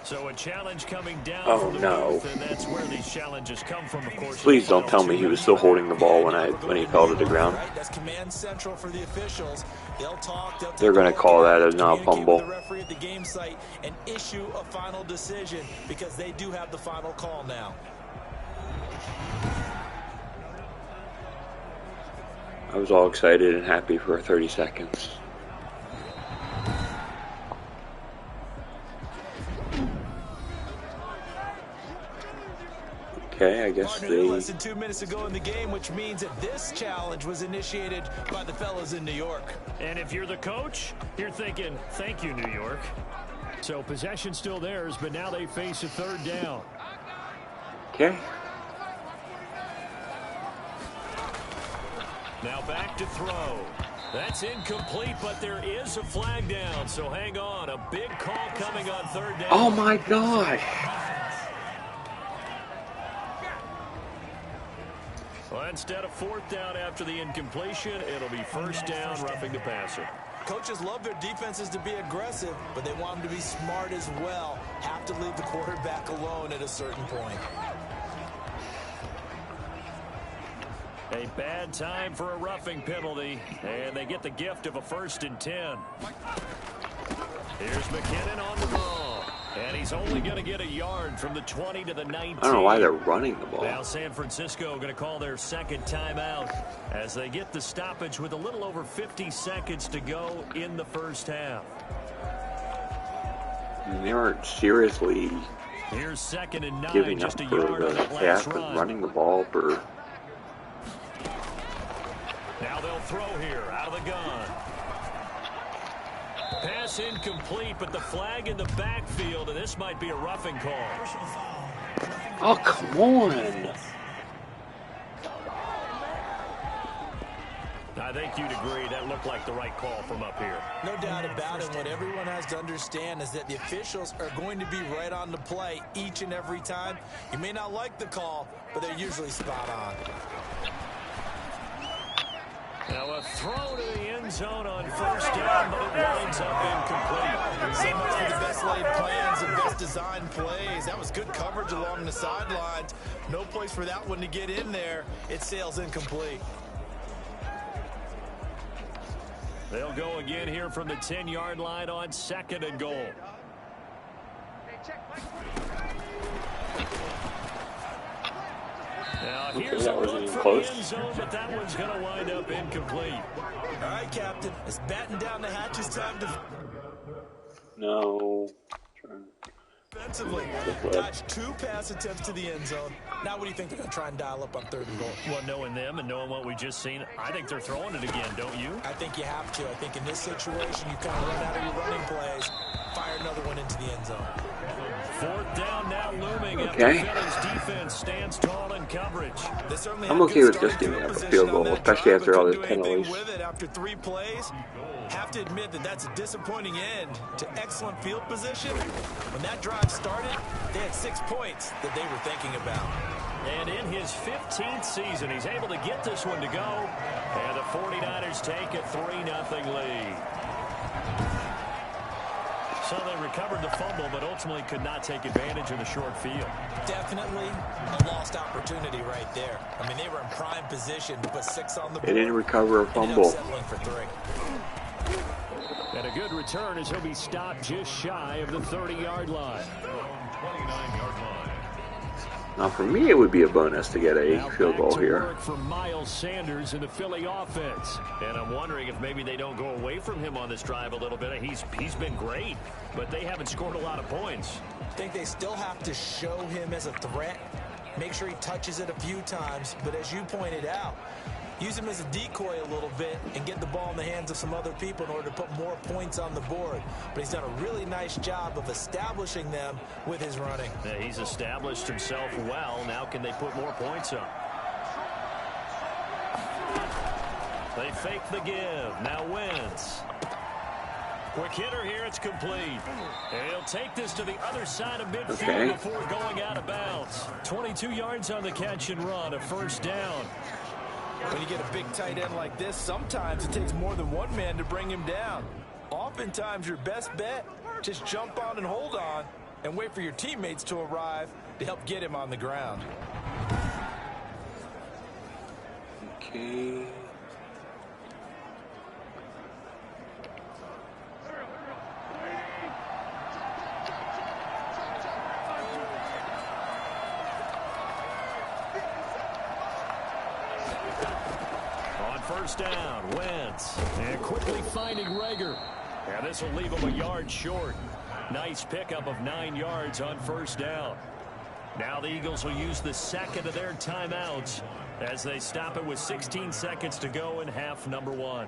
So a challenge coming down Oh, from the no. booth, and that's where these challenges come from, of course. Please don't tell me he was still holding the ball when he fell to the ground. Right? That's command central for the officials. They'll talk. They'll They're going to call that a not fumble. the referee at the game site and issue a final decision because they do have the final call now. I was all excited and happy for 30 seconds. Okay, I guess they... Less than 2 minutes ago in the game, which means that this challenge was initiated by the fellas in New York. And if you're the coach, you're thinking, thank you, New York. So possession still theirs, but now they face a third down. Okay. Now back to throw. That's incomplete, but there is a flag down, so hang on. A big call coming on third down. Oh my gosh. Well, instead of fourth down after the incompletion, it'll be first down, roughing the passer. Coaches love their defenses to be aggressive, but they want them to be smart as well. Have to leave the quarterback alone at a certain point. A bad time for a roughing penalty, and they get the gift of a 1st and 10. Here's McKinnon on the ball, and he's only going to get a yard from the 20 to the 19. I don't know why they're running the ball. Now San Francisco going to call their second timeout as they get the stoppage with a little over 50 seconds to go in the first half. I mean, they aren't seriously Here's 2nd and 9, giving up just a for yard on the that half last of run. running the ball for... Now they'll throw here out of the gun. Pass incomplete, but the flag in the backfield, and this might be a roughing call. Oh, come on. I think you'd agree that looked like the right call from up here. No doubt about it. What everyone has to understand is that the officials are going to be right on the play each and every time. You may not like the call, but they're usually spot on. Now a throw to the end zone on first down, but it winds up incomplete. So much for the best laid plans and best designed plays. That was good coverage along the sidelines. No place for that one to get in there. It sails incomplete. They'll go again here from the 10-yard line on 2nd and goal. Now here's a look from the end zone, but that one's going to wind up incomplete. All right, Captain. It's batten down the hatches time to... No. defensively. Dodged 2 pass attempts to the end zone. Now what do you think they're going to try and dial up on 3rd and goal? Well, knowing them and knowing what we just seen, I think they're throwing it again, don't you? I think you have to. I think in this situation, you kind of run out of your running plays, fire another one into the end zone. 4th down now looming Okay. after Philly's defense stands tall in coverage. I'm okay with just giving up a field goal, especially after all these penalties. With it after 3 plays, have to admit that that's a disappointing end to excellent field position. When that drive started, they had 6 points that they were thinking about. And in his 15th season, he's able to get this one to go. And the 49ers take a 3-0 lead. So they recovered the fumble, but ultimately could not take advantage of the short field. Definitely a lost opportunity right there. I mean, they were in prime position to put 6 on the board. They didn't recover a fumble. Settling for 3. And a good return as he'll be stopped just shy of the 30-yard line. 29-yard line. Now, for me, it would be a bonus to get a Now field goal back to here. work for Miles Sanders in the Philly offense. And I'm wondering if maybe they don't go away from him on this drive a little bit. He's been great, but they haven't scored a lot of points. I think they still have to show him as a threat. Make sure he touches it a few times. But as you pointed out, use him as a decoy a little bit and get the ball in the hands of some other people in order to put more points on the board. But he's done a really nice job of establishing them with his running. Yeah, he's established himself well. Now can they put more points up? They fake the give. Now Wentz. Quick hitter here. It's complete. And he'll take this to the other side of midfield before going out of bounds. 22 yards on the catch and run. A 1st down. When you get a big tight end like this, sometimes it takes more than one man to bring him down. Oftentimes, your best bet, just jump on and hold on and wait for your teammates to arrive to help get him on the ground. Okay. On 1st down, Wentz. And quickly finding Rager. And this will leave him a yard short. Nice pickup of 9 yards on 1st down. Now the Eagles will use the second of their timeouts as they stop it with 16 seconds to go in half number 1.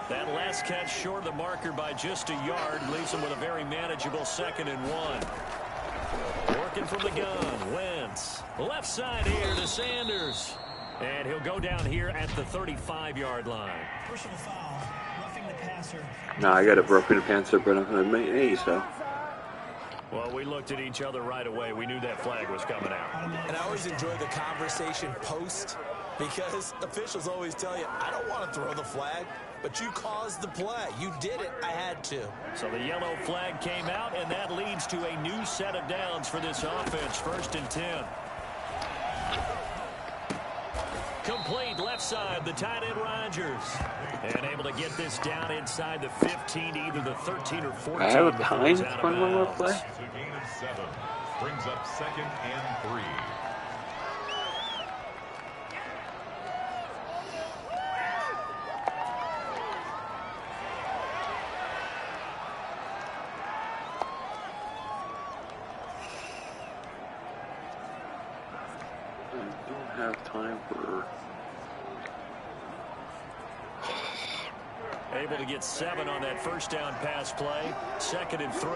That last catch short of the marker by just a yard leaves them with a very manageable 2nd and 1. Working from the gun, Wentz. Left side here to Sanders. And he'll go down here at the 35-yard line. Personal foul, roughing the passer. Now I got a broken pants up, but I'm going to make me, so. Well, we looked at each other right away. We knew that flag was coming out. And I always enjoy the conversation post because officials always tell you, I don't want to throw the flag, but you caused the play. You did it. I had to. So the yellow flag came out, and that leads to a new set of downs for this offense. 1st and 10. Complete left side, the tight end Rodgers. And able to get this down inside the 15, either the 13 or 14. I have a time for one more play. It's a gain of 7. Brings up 2nd and 3. I don't have time for. Able to get 7 on that 1st down pass play. 2nd and 3.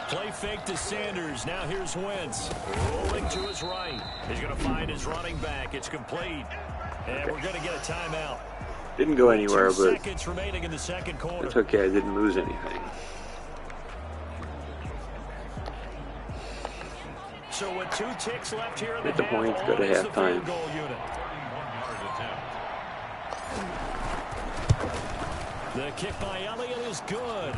Play fake to Sanders. Now here's Wentz. Rolling to his right. He's going to find his running back. It's complete. And we're going to get a timeout. Didn't go anywhere, 2 but seconds remaining in the 2nd quarter. it's okay. I didn't lose anything. So with 2 ticks left here in the Get the half, points, go to on is the halftime. field goal unit. 31-yard attempt. The kick by Elliott is good.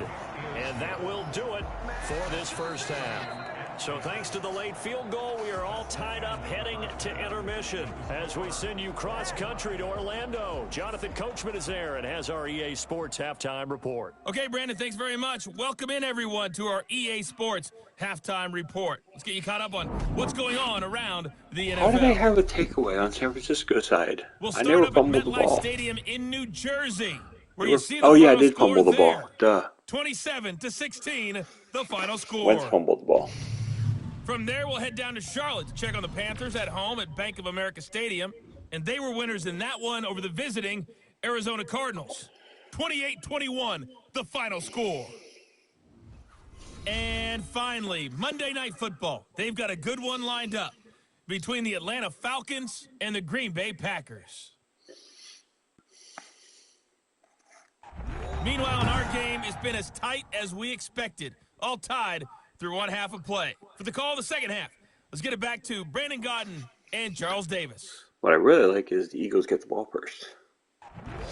And that will do it for this 1st half. So thanks to the late field goal, we are all tied up heading to intermission as we send you cross-country to Orlando. Jonathan Coachman is there and has our EA Sports Halftime Report. Okay, Brandon, thanks very much. Welcome in, everyone, to our EA Sports Halftime Report. Let's get you caught up on what's going on around the NFL. How do they have a takeaway on San Francisco side? We'll I start never up at fumbled the MetLife ball. Stadium in New Jersey, where you see the Oh yeah, I final did score fumble the there. ball. Duh. 27-16, the final score. Wentz fumbled the ball. From there, we'll head down to Charlotte to check on the Panthers at home at Bank of America Stadium. And they were winners in that one over the visiting Arizona Cardinals. 28-21, the final score. And finally, Monday Night Football. They've got a good one lined up between the Atlanta Falcons and the Green Bay Packers. Meanwhile, in our game, it's been as tight as we expected, all tied through one half of play. For the call of the second half, let's get it back to Brandon Gaudin and Charles Davis. What I really like is the Eagles get the ball first.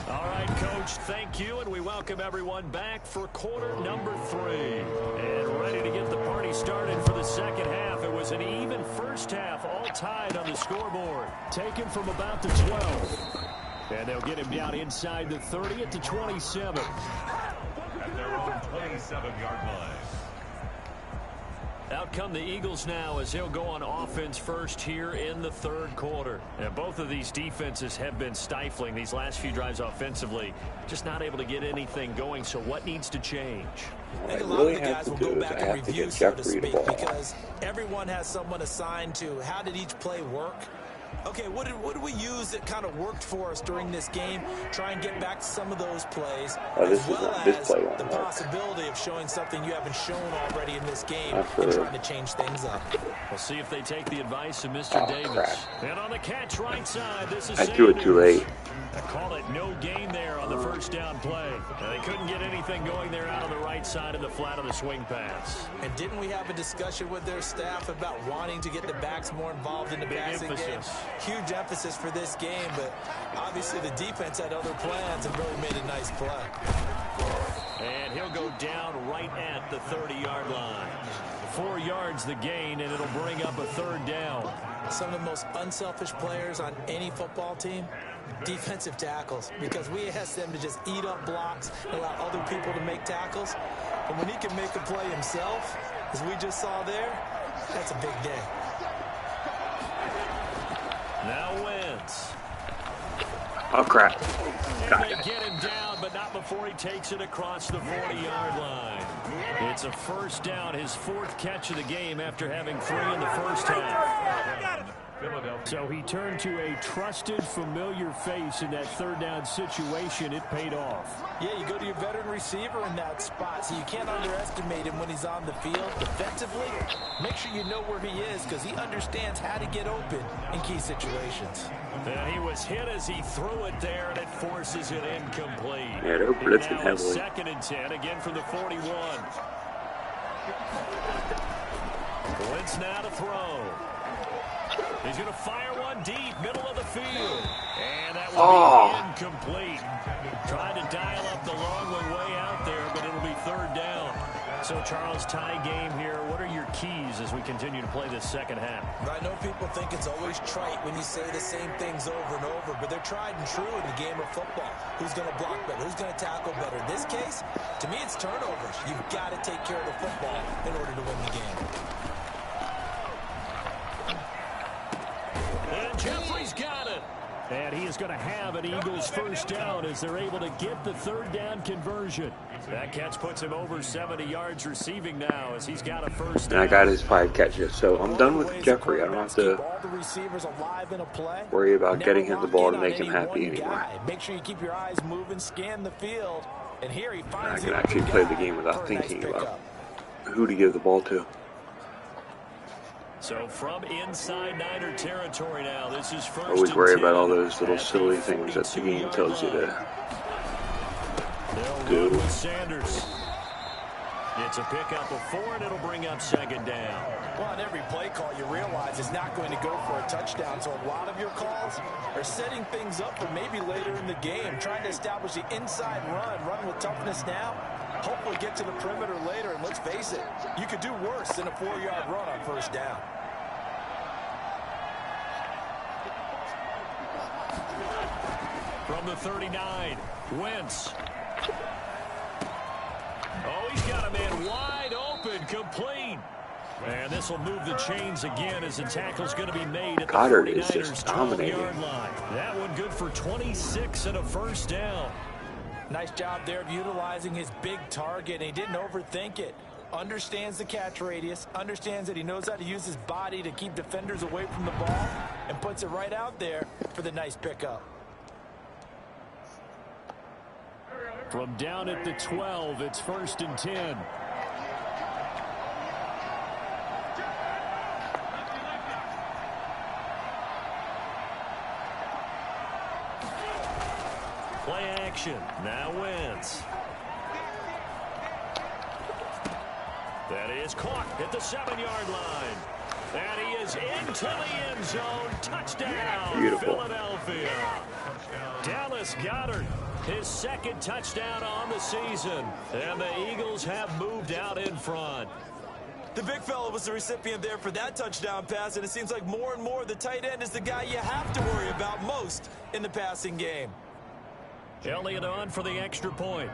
All right, Coach, thank you, and we welcome everyone back for quarter number 3. And ready to get the party started for the second half. It was an even first half, all tied on the scoreboard. Taken from about the 12. And they'll get him down inside the 30 at the 27. At their own 27-yard line. Out come the Eagles now as they'll go on offense first here in the third quarter. And both of these defenses have been stifling these last few drives offensively. Just not able to get anything going, so what needs to change? What I really have to do is I have to get Jeffrey the ball. Because everyone has someone assigned to how did each play work. Okay, what did we use that kind of worked for us during this game? Try and get back to some of those plays, this as well this play as the possibility of showing something you haven't shown already in this game and trying to change things up. We'll see if they take the advice of Mr. Davis. Crap. And on the catch right side, this is I threw it too late. I call it no gain there on the first down play. They couldn't get anything going there out on the right side of the flat of the swing pass. And didn't we have a discussion with their staff about wanting to get the backs more involved in the passing game? Huge emphasis for this game, but obviously the defense had other plans and really made a nice play. And he'll go down right at the 30-yard line. 4 yards the gain, and it'll bring up a third down. Some of the most unselfish players on any football team, defensive tackles, because we ask them to just eat up blocks and allow other people to make tackles. And when he can make a play himself, as we just saw there, that's a big day. Now Wentz. Oh, crap. And they get him down, but not before he takes it across the 40-yard line. It's a first down, his 4th catch of the game after having 3 in the first half. So he turned to a trusted, familiar face in that third down situation. It paid off. Yeah, you go to your veteran receiver in that spot, so you can't underestimate him when he's on the field. Defensively, make sure you know where he is because he understands how to get open in key situations. And he was hit as he threw it there, and it forces it incomplete. Yeah, they're blitzing heavily. 2nd and 10, again from the 41. Wentz now to throw. He's going to fire one deep, middle of the field. And that will be incomplete. Trying to dial up the long one way out there, but it'll be third down. So, Charles, tie game here. What are your keys as we continue to play this second half? I know people think it's always trite when you say the same things over and over, but they're tried and true in the game of football. Who's going to block better? Who's going to tackle better? In this case, to me, it's turnovers. You've got to take care of the football in order to win the game. And Jeffrey's got it. And he is going to have an Eagles first down as they're able to get the third down conversion. That catch puts him over 70 yards receiving now as he's got a first down. And I got his 5 catches, so I'm done with Jeffrey. I don't have to worry about getting him the ball to make him happy anymore. Make sure you keep your eyes moving, scan the field, and here he finds I can actually play the game without thinking about who to give the ball to. So from inside Niner territory now, this is first. Always worry about all those little silly things that the game tells you to do. Sanders. It's a pickup of 4, and it'll bring up 2nd down. Well, on every play call, you realize it's not going to go for a touchdown, so a lot of your calls are setting things up for maybe later in the game, trying to establish the inside run with toughness now, hopefully get to the perimeter later, and let's face it, you could do worse than a 4-yard run on first down. From the 39, Wentz. Oh, he's got a man wide open, complete. And this will move the chains again as the tackle's going to be made at the 49ers 12-yard line. That one good for 26 and a first down. Nice job there of utilizing his big target. And he didn't overthink it. Understands the catch radius, understands that he knows how to use his body to keep defenders away from the ball, and puts it right out there for the nice pickup. From down at the 12, it's 1st and 10. Play action. Now Wentz. That is caught at the 7-yard line. And he is into the end zone. Touchdown, Beautiful. Philadelphia. Dallas Goedert, his 2nd touchdown on the season. And the Eagles have moved out in front. The big fella was the recipient there for that touchdown pass, and it seems like more and more the tight end is the guy you have to worry about most in the passing game. Elliott on for the extra point.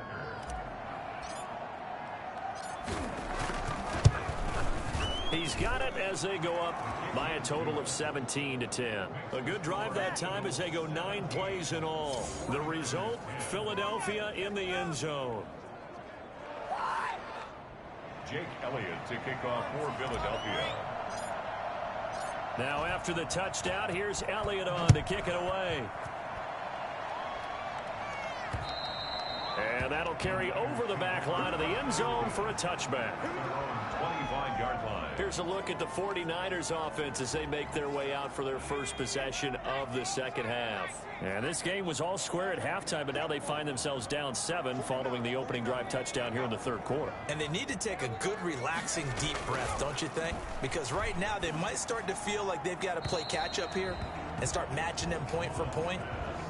He's got it as they go up by a total of 17-10. A good drive that time as they go 9 plays in all. The result, Philadelphia in the end zone. Jake Elliott to kick off for Philadelphia. Now after the touchdown, here's Elliott on to kick it away. And that'll carry over the back line of the end zone for a touchback. 25-yard line. Here's a look at the 49ers offense as they make their way out for their first possession of the second half. And this game was all square at halftime, but now they find themselves down 7 following the opening drive touchdown here in the 3rd quarter. And they need to take a good, relaxing, deep breath, don't you think? Because right now they might start to feel like they've got to play catch-up here and start matching them point for point.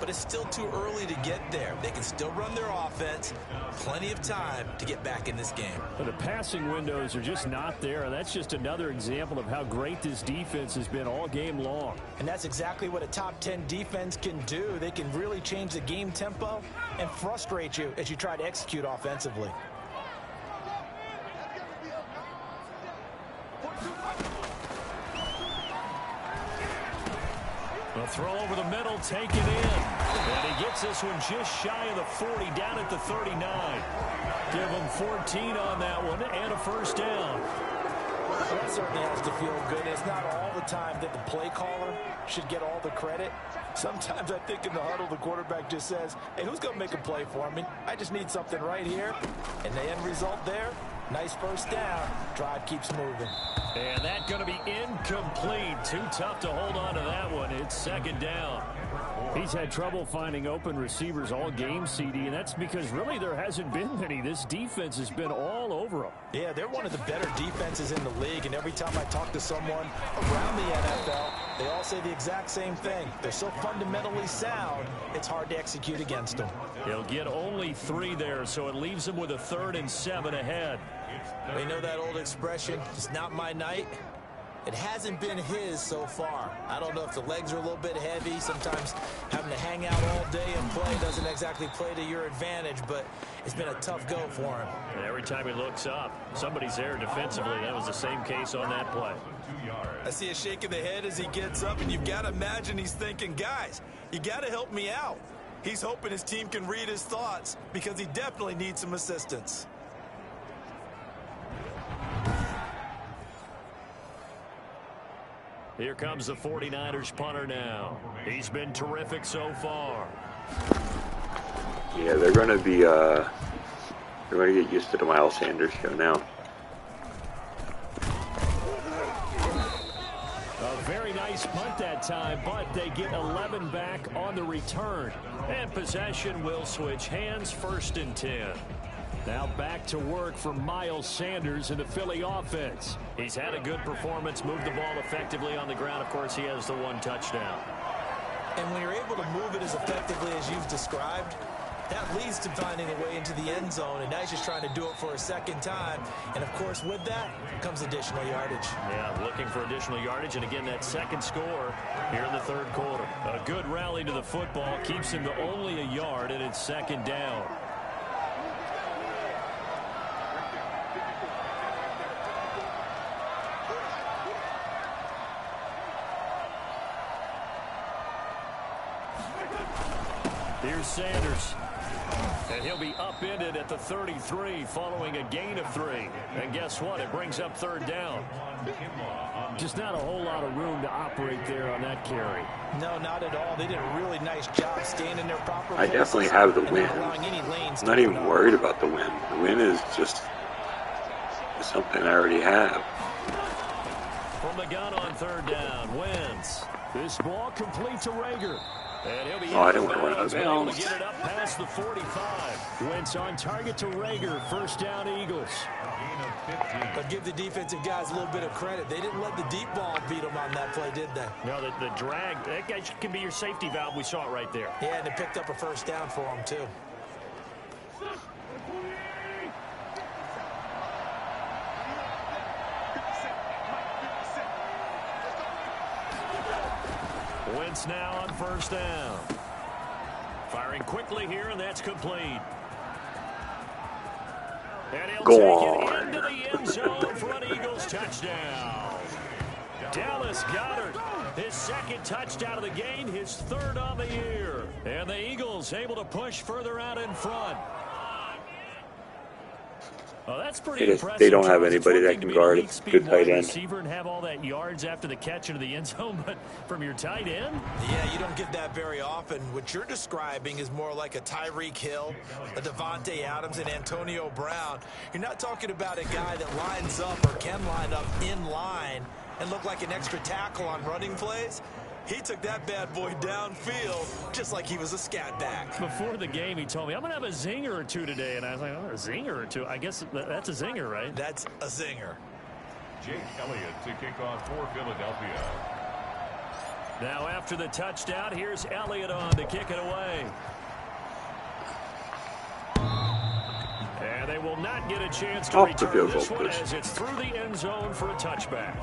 But it's still too early to get there. They can still run their offense. Plenty of time to get back in this game. But the passing windows are just not there, and that's just another example of how great this defense has been all game long. And that's exactly what a top 10 defense can do. They can really change the game tempo and frustrate you as you try to execute offensively. A throw over the middle, taken in. And he gets this one just shy of the 40, down at the 39. Give him 14 on that one and a first down. Well, that certainly has to feel good. It's not all the time that the play caller should get all the credit. Sometimes I think in the huddle, the quarterback just says, hey, who's going to make a play for me? I just need something right here. And the end result there, nice first down. Drive keeps moving. And that's going to be incomplete. Too tough to hold on to that one. It's 2nd down. He's had trouble finding open receivers all game, CD, and that's because really there hasn't been many. This defense has been all over them. Yeah, they're one of the better defenses in the league, and every time I talk to someone around the NFL, they all say the exact same thing. They're so fundamentally sound, it's hard to execute against them. He'll get only 3 there, so it leaves him with a 3rd and 7 ahead. We know that old expression, it's not my night. It hasn't been his so far. I don't know if the legs are a little bit heavy. Sometimes having to hang out all day and play doesn't exactly play to your advantage, but it's been a tough go for him. And every time he looks up, somebody's there defensively. That was the same case on that play. I see a shake of the head as he gets up, and you've got to imagine he's thinking, guys, you got to help me out. He's hoping his team can read his thoughts because he definitely needs some assistance. Here comes the 49ers punter now. He's been terrific so far. Yeah, they're going to be, they're going to get used to the Miles Sanders show now. A very nice punt that time, but they get 11 back on the return. And possession will switch hands, 1st and 10. Now back to work for Miles Sanders in the Philly offense. He's had a good performance, moved the ball effectively on the ground. Of course, he has the 1 touchdown. And when you're able to move it as effectively as you've described, that leads to finding a way into the end zone, and now he's just trying to do it for a 2nd time. And, of course, with that comes additional yardage. Yeah, looking for additional yardage, and again, that 2nd score here in the 3rd quarter. A good rally to the football keeps him to only a yard, and it's 2nd down. Here's Sanders. And he'll be upended at the 33 following a gain of 3. And guess what? It brings up third down. Just not a whole lot of room to operate there on that carry. No, not at all. They did a really nice job staying in their proper I definitely have the win. I'm not even worried about the win. The win is just something I already have. From the gun on third down, Wentz. This ball complete to Rager. And he'll be I don't want to run out of able to bounds. get it up past the 45. Wentz on target to Rager. First down, Eagles. But give the defensive guys a little bit of credit. They didn't let the deep ball beat them on that play, did they? No, the drag, that guy can be your safety valve. We saw it right there. Yeah, and they picked up a first down for them, too. Wentz now on first down. Firing quickly here, and that's complete. And he'll Go take on. it into the end zone for an Eagles touchdown. Dallas Goedert, his second touchdown of the game, his third on the year. And the Eagles able to push further out in front. Well, that's pretty impressive. They don't have Charles. anybody that can guard a good tight end. Receiver and have all that yards after the catch into the end zone, but from your tight end? Yeah, you don't get that very often. What you're describing is more like a Tyreek Hill, a Devontae Adams, and Antonio Brown. You're not talking about a guy that lines up or can line up in line and look like an extra tackle on running plays. He took that bad boy downfield just like he was a scat back. Before the game, he told me, I'm going to have a zinger or two today. And I was like, oh, a zinger or two? I guess that's a zinger, right? That's a zinger. Jake Elliott to kick off for Philadelphia. Now after the touchdown, here's Elliott on to kick it away. And they will not get a chance to Off the return field this goal, one please. as it's through the end zone for a touchback.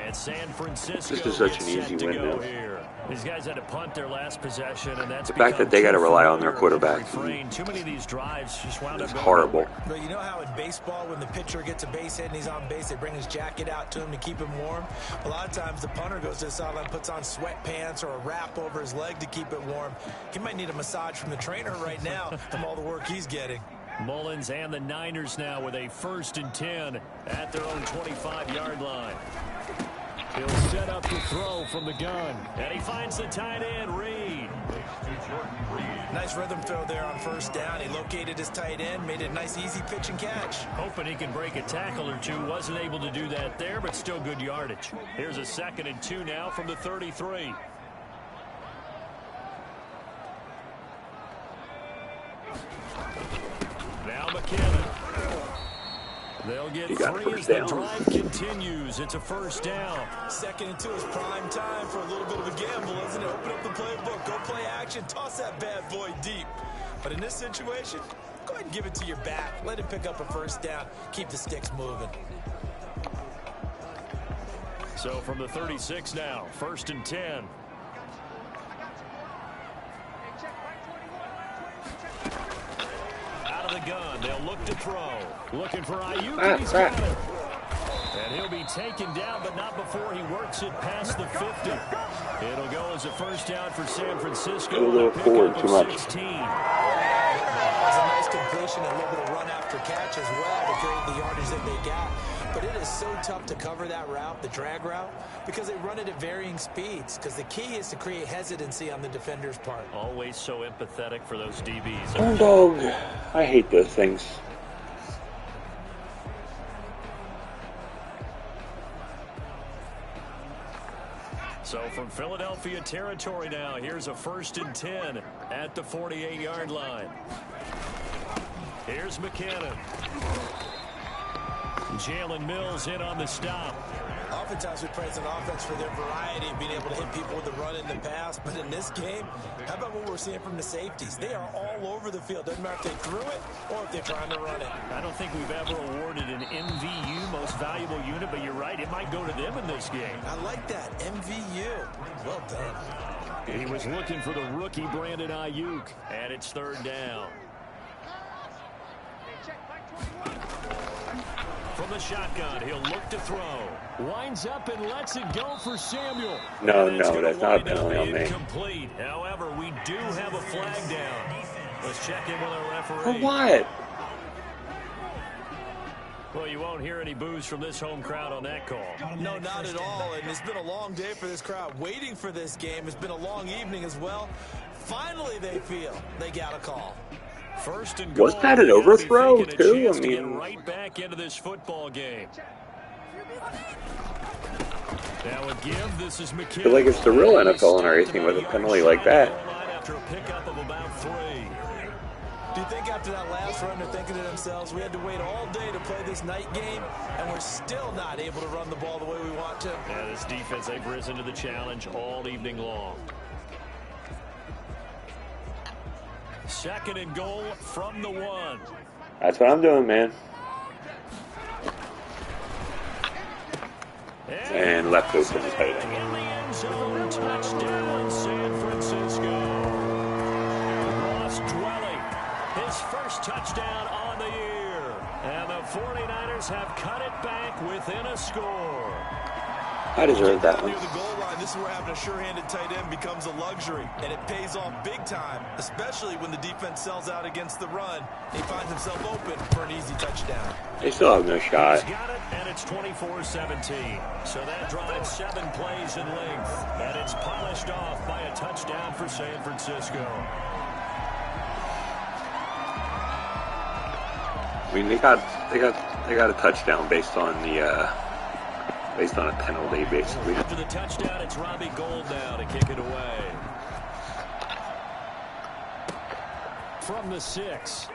And San Francisco This is such gets an set easy to win go now. here. These guys had to punt their last possession, and that's The fact that they got to rely on their quarterback Too many of these drives just wound up is going horrible. But you know how in baseball, when the pitcher gets a base hit and he's on base, they bring his jacket out to him to keep him warm? A lot of times the punter goes to the sideline, puts on sweatpants or a wrap over his leg to keep it warm. He might need a massage from the trainer right now from all the work he's getting. Mullins and the Niners now with a 1st and 10 at their own 25-yard line. He'll set up the throw from the gun. And he finds the tight end, Reed. Nice rhythm throw there on first down. He located his tight end, made it a nice, easy pitch and catch. Hoping he can break a tackle or two. Wasn't able to do that there, but still good yardage. Here's a 2nd and 2 now from the 33. Now McKinnon. They'll get 3 as the drive continues. It's a 1st down. 2nd and 2 is prime time for a little bit of a gamble, isn't it? Open up the playbook, go play action, toss that bad boy deep. But in this situation, go ahead and give it to your back. Let him pick up a 1st down. Keep the sticks moving. So from the 36 now, 1st and 10. The gun. They'll look to throw. Looking for Ayuk. He's got it. And he'll be taken down, but not before he works it past the 50. It'll go as a 1st down for San Francisco. A little forward too much. 16. It's a nice completion, a little bit of run after catch as well to create the yardage that they got. But it is so tough to cover that route, the drag route, because they run it at varying speeds. Because the key is to create hesitancy on the defender's part. Always so empathetic for those DBs. Oh, dog. I hate those things. So from Philadelphia territory now, here's a 1st and 10 at the 48-yard line. Here's McKinnon. Jalen Mills in on the stop. Oftentimes we praise an offense for their variety of being able to hit people with the run in the pass. But in this game, how about what we're seeing from the safeties? They are all over the field. Doesn't matter if they threw it or if they're trying to run it. I don't think we've ever awarded an MVU, most valuable unit, but you're right. It might go to them in this game. I like that. MVU. Well done. He was looking for the rookie Brandon Ayuk. And it's 3rd down. From the shotgun, he'll look to throw. Winds up and lets it go for Samuel. No, that's not a penalty on me. Incomplete. However, we do have a flag down. Let's check in with our referee. For what? Well, you won't hear any boos from this home crowd on that call. No, not at all. And it's been a long day for this crowd waiting for this game. It's been a long evening as well. Finally, they feel they got a call. First and goal. Was that an overthrow too? I Get mean, right back into this football game. That would give. This is I feel like it's the real NFL and everything with a penalty like that. After a pickup of about 3. Do you think after that last run they're thinking to themselves, we had to wait all day to play this night game, and we're still not able to run the ball the way we want to? Yeah, this defense, they've risen to the challenge all evening long. Second and goal from the 1. That's what I'm doing, man. And left open the tight end. In the end zone, touchdown, San Francisco. Ross Dwelly, his first touchdown on the year. And the 49ers have cut it back within a score. I deserve that one. Near the goal line, this is where having a sure-handed tight end becomes a luxury, and it pays off big time, especially when the defense sells out against the run. He finds himself open for an easy touchdown. They still have no shot. He's got it, and it's 24-17. So that drives 7 plays in length, and it's polished off by a touchdown for San Francisco. I mean, they got a touchdown based on a penalty, basically. After the touchdown, it's Robbie Gould now to kick it away. From the 6.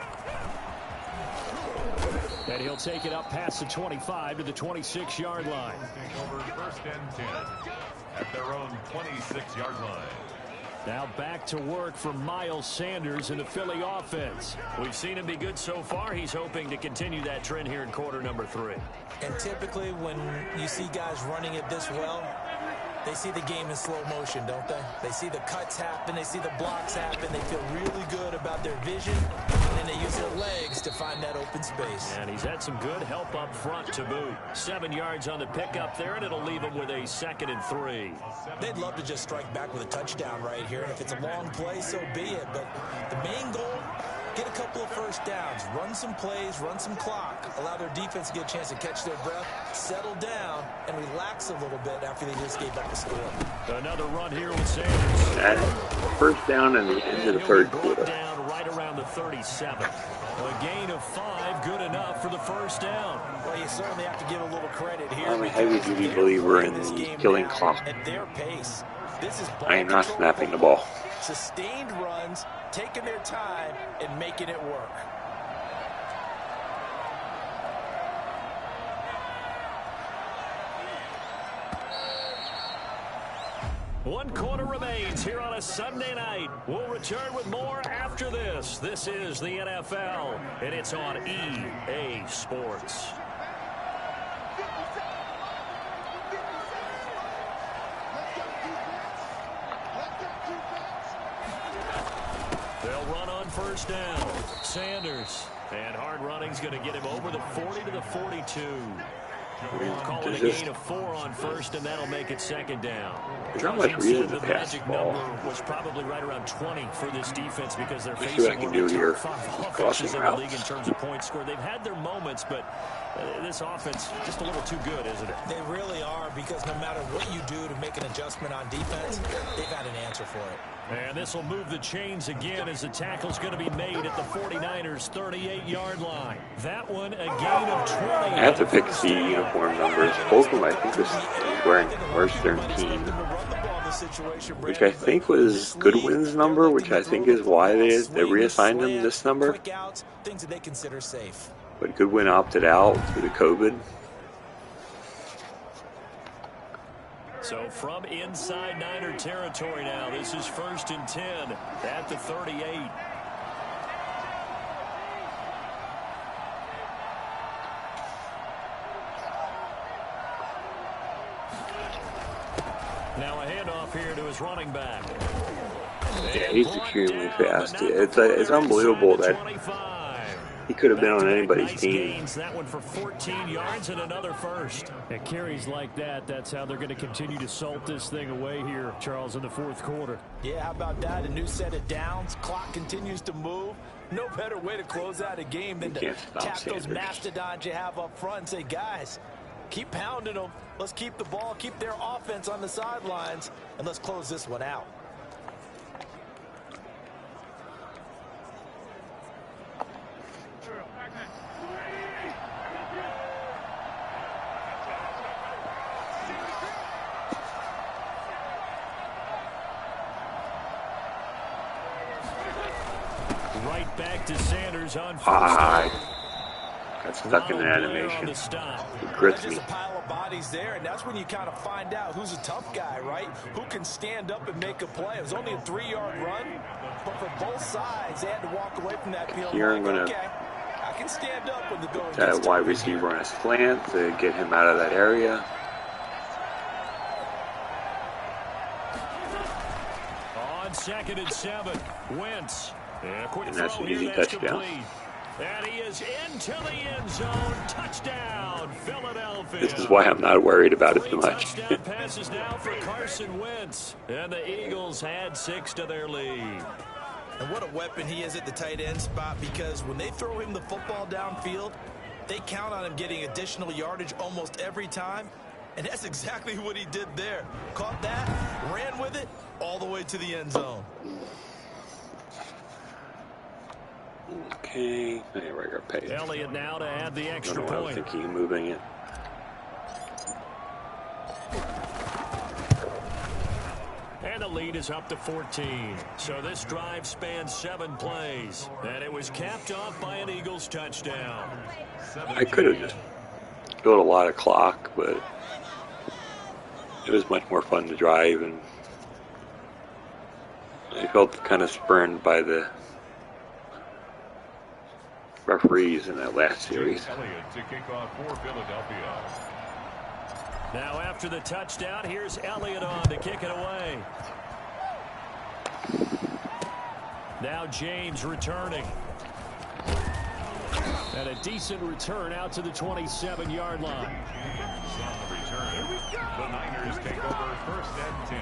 And he'll take it up past the 25 to the 26-yard line. Over first and 10 at their own 26-yard line. Now back to work for Miles Sanders in the Philly offense. We've seen him be good so far. He's hoping to continue that trend here in quarter number 3. And typically when you see guys running it this well, they see the game in slow motion, don't they? They see the cuts happen, they see the blocks happen, they feel really good about their vision, and then they use their legs to find that open space. And he's had some good help up front to boot. 7 yards on the pickup there, and it'll leave him with a 2nd and 3. They'd love to just strike back with a touchdown right here, and if it's a long play, so be it. But the main goal, get a couple of first downs, run some plays, run some clock, allow their defense to get a chance to catch their breath, settle down, and relax a little bit after they just gave up a score. Another run here with Sanders. That first down in the end of the third quarter. Down right around the 37. A gain of 5, good enough for the first down. Well, you certainly have to give a little credit here. I'm a heavy-duty believer in the killing clock. At their pace. This is I am not snapping the ball. Sustained runs, taking their time, and making it work. One quarter remains here on a Sunday night. We'll return with more after this. This is the NFL, and it's on EA Sports. They'll run on first down. Sanders. And hard running's going to get him over the 40 to the 42. We'll call it a gain of 4 on first, and that'll make it 2nd down. There's not much reason to The pass the magic ball. number was probably right around 20 for this defense because they're Let's see what I facing can one of do the here. top 5 Crossing offenses in the league in routes. terms of points scored. They've had their moments, but this offense just a little too good, isn't it? They really are, because no matter what you do to make an adjustment on defense, they've got an answer for it. And this will move the chains again as the tackle's going to be made at the 49ers' 38-yard line. That one, a gain of 20. I have to pick the uniform numbers. Both of them, I think, is wearing verse 13, which I think was Goodwin's number, which I think is why they reassigned him this number. Things that they consider safe. But Goodwin opted out due to COVID. So from inside Niner territory now, this is 1st and 10 at the 38. Now a handoff here to his running back. Yeah, he's extremely fast. It's unbelievable that He could have been on anybody's nice team. Gains, that one for 14 yards and another first. At carries like that, that's how they're going to continue to salt this thing away here, Charles, in the fourth quarter. Yeah, how about that? A new set of downs. Clock continues to move. No better way to close out a game than to tap those mastodons you have up front and say, guys, keep pounding them. Let's keep the ball, keep their offense on the sidelines, and let's close this one out. Right back to Sanders on first. Got stuck in the animation. It grits me. There's a pile of bodies there, and that's when you kind of find out who's a tough guy, right? Who can stand up and make a play. It was only a 3-yard run, but for both sides, they had to walk away from that field. Here I'm going to I can stand up when the going that wide receiver on a slant to get him out of that area. On 2nd and 7, Wentz. And that's an easy touchdown. And he is into the end zone. Touchdown, Philadelphia. This is why I'm not worried about it too much. Touchdown passes now for Carson Wentz. And the Eagles add 6 to their lead. And what a weapon he is at the tight end spot, because when they throw him the football downfield, they count on him getting additional yardage almost every time. And that's exactly what he did there. Caught that, ran with it, all the way to the end zone. Okay, regular pace. Elliott now to add the extra point. I was thinking of moving it. And the lead is up to 14. So this drive spans 7 plays. And it was capped off by an Eagles touchdown. I could have just built a lot of clock, but it was much more fun to drive, and I felt kind of spurned by the referees in that last series. Elliott to kick off for Philadelphia. Now after the touchdown, here's Elliott on to kick it away. Now James returning. And a decent return out to the 27-yard line. On the return, the Niners take over 1st and 10.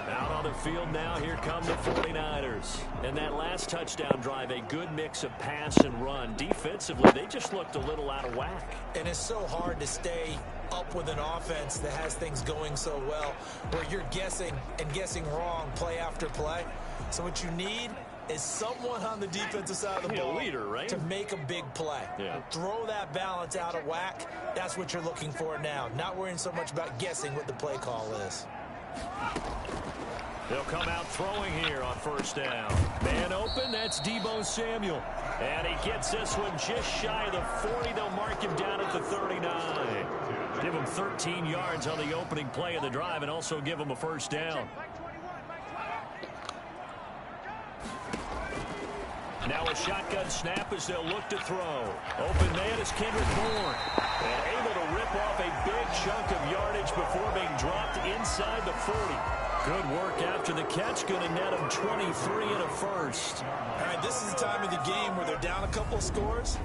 Out on the field now, here come the 49ers. And that last touchdown drive, a good mix of pass and run. Defensively, they just looked a little out of whack. And it's so hard to stay up with an offense that has things going so well, where you're guessing and guessing wrong play after play. So what you need is someone on the defensive side of the ball to make a big play. Throw that balance out of whack. That's what you're looking for now. Not worrying so much about guessing what the play call is. They'll come out throwing here on 1st down. Man open, that's Deebo Samuel. And he gets this one just shy of the 40. They'll mark him down at the 39. Give him 13 yards on the opening play of the drive and also give him a 1st down. Now a shotgun snap as they'll look to throw. Open man is Kendrick Bourne. And able to rip off a big chunk of yardage before being dropped inside the 40. Good work after the catch. Going to net them 23 and a 1st. All right, this is the time of the game where they're down a couple scores,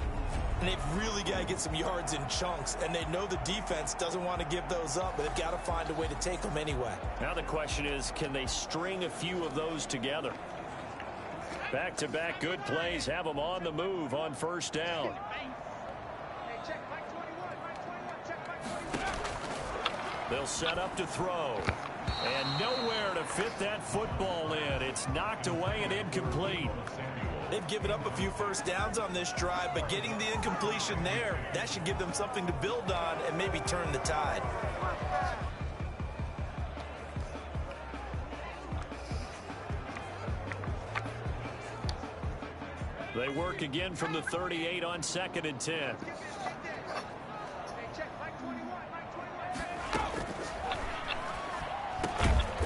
and they've really got to get some yards in chunks, and they know the defense doesn't want to give those up, but they've got to find a way to take them anyway. Now the question is, can they string a few of those together? Back-to-back good plays have them on the move on 1st down. They'll set up to throw. And nowhere to fit that football in. It's knocked away and incomplete. They've given up a few 1st downs on this drive, but getting the incompletion there, that should give them something to build on and maybe turn the tide. They work again from the 38 on 2nd and 10.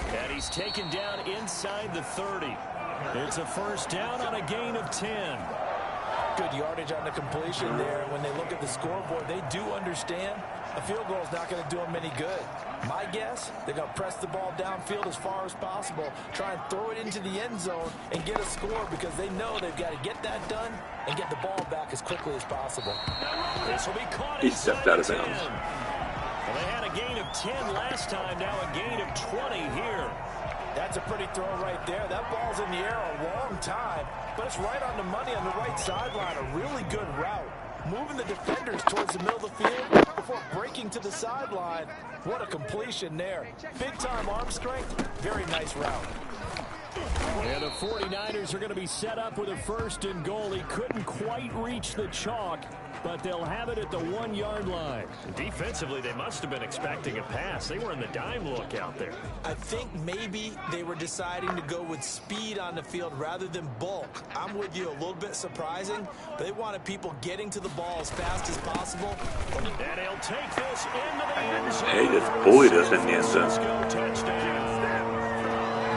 And he's taken down inside the 30. It's a 1st down on a gain of 10. Good yardage on the completion there. When they look at the scoreboard, they do understand A field goal is not going to do them any good. My guess, they're going to press the ball downfield as far as possible, try and throw it into the end zone and get a score because they know they've got to get that done and get the ball back as quickly as possible. This will be caught. He stepped out of bounds. Well, they had a gain of 10 last time, now a gain of 20 here. That's a pretty throw right there. That ball's in the air a long time, but it's right on the money on the right sideline. A really good route. Moving the defenders towards the middle of the field before breaking to the sideline. What a completion there. Big-time arm strength. Very nice route. And the 49ers are going to be set up with a 1st and goal. He couldn't quite reach the chalk, but they'll have it at the 1-yard line. Defensively, they must have been expecting a pass. They were in the dime look out there. I think maybe they were deciding to go with speed on the field rather than bulk. I'm with you, a little bit surprising, but they wanted people getting to the ball as fast as possible. And he'll take this into the end zone. Hey, just bullied us in the end zone. Touchdown.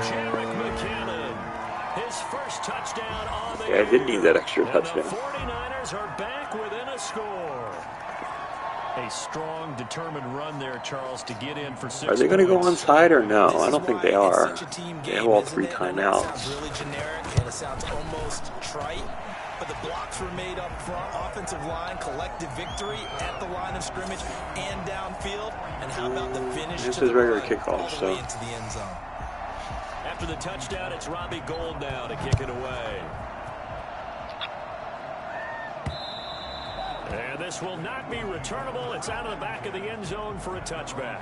Jarek McKinnon, his first touchdown on the Yeah, I did need that extra and touchdown. the 49ers are back within a score. A strong, determined run there, Charles, to get in for 6 Are they going to go points. onside or no? This I is don't think why they it's are. such a team They game, have all isn't 3 it? And that timeouts. sounds really generic, and it sounds almost trite. But the blocks were made up front. Offensive line, collective victory at the line of scrimmage and downfield. And how about the finish This to is the regular run kickoff, all the so. way into the end zone. After the touchdown, it's Robbie Gould now to kick it away. And this will not be returnable. It's out of the back of the end zone for a touchback.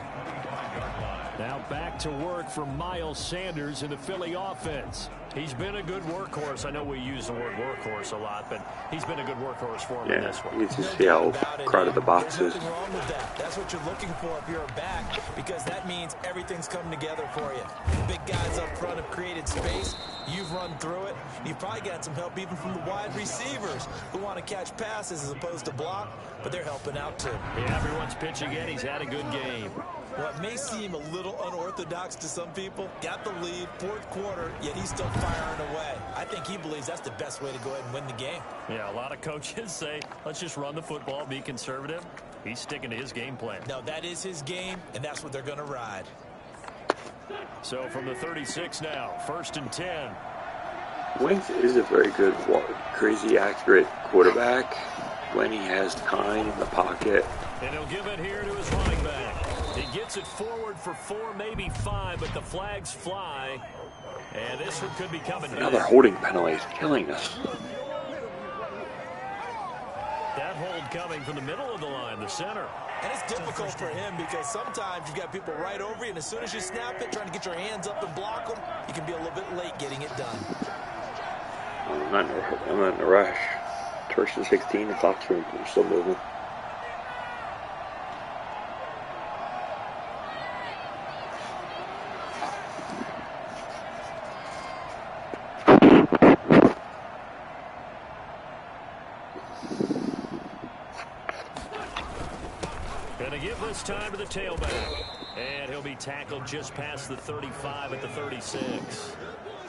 Now back to work for Miles Sanders in the Philly offense. He's been a good workhorse. I know we use the word workhorse a lot, but he's been a good workhorse for him in Yeah, this one. you can see how crowded the box There's is. nothing wrong with that. That's what you're looking for if you're a back, because that means everything's coming together for you. Big guys up front have created space. You've run through it. You've probably got some help even from the wide receivers who want to catch passes as opposed to block, but they're helping out too. Yeah, everyone's pitching in. He's had a good game. What may seem a little unorthodox to some people, got the lead, 4th quarter, yet he's still firing away. I think he believes that's the best way to go ahead and win the game. Yeah, a lot of coaches say, let's just run the football, be conservative. He's sticking to his game plan. No, that is his game, and that's what they're going to ride. So from the 36 now, 1st and 10. Wentz is a very good, crazy accurate quarterback when he has time in the pocket. And he'll give it here to his running back. He gets it forward for 4, maybe 5, but the flags fly. And this one could be coming back. Another holding penalty is killing us. That hold coming from the middle of the line, the center. And it's difficult for him because sometimes you've got people right over you, and as soon as you snap it, trying to get your hands up and block them, you can be a little bit late getting it done. I'm not in a rush. 1st and 16, the clock's still moving. Gonna give this time to the tailback. And he'll be tackled just past the 35 at the 36.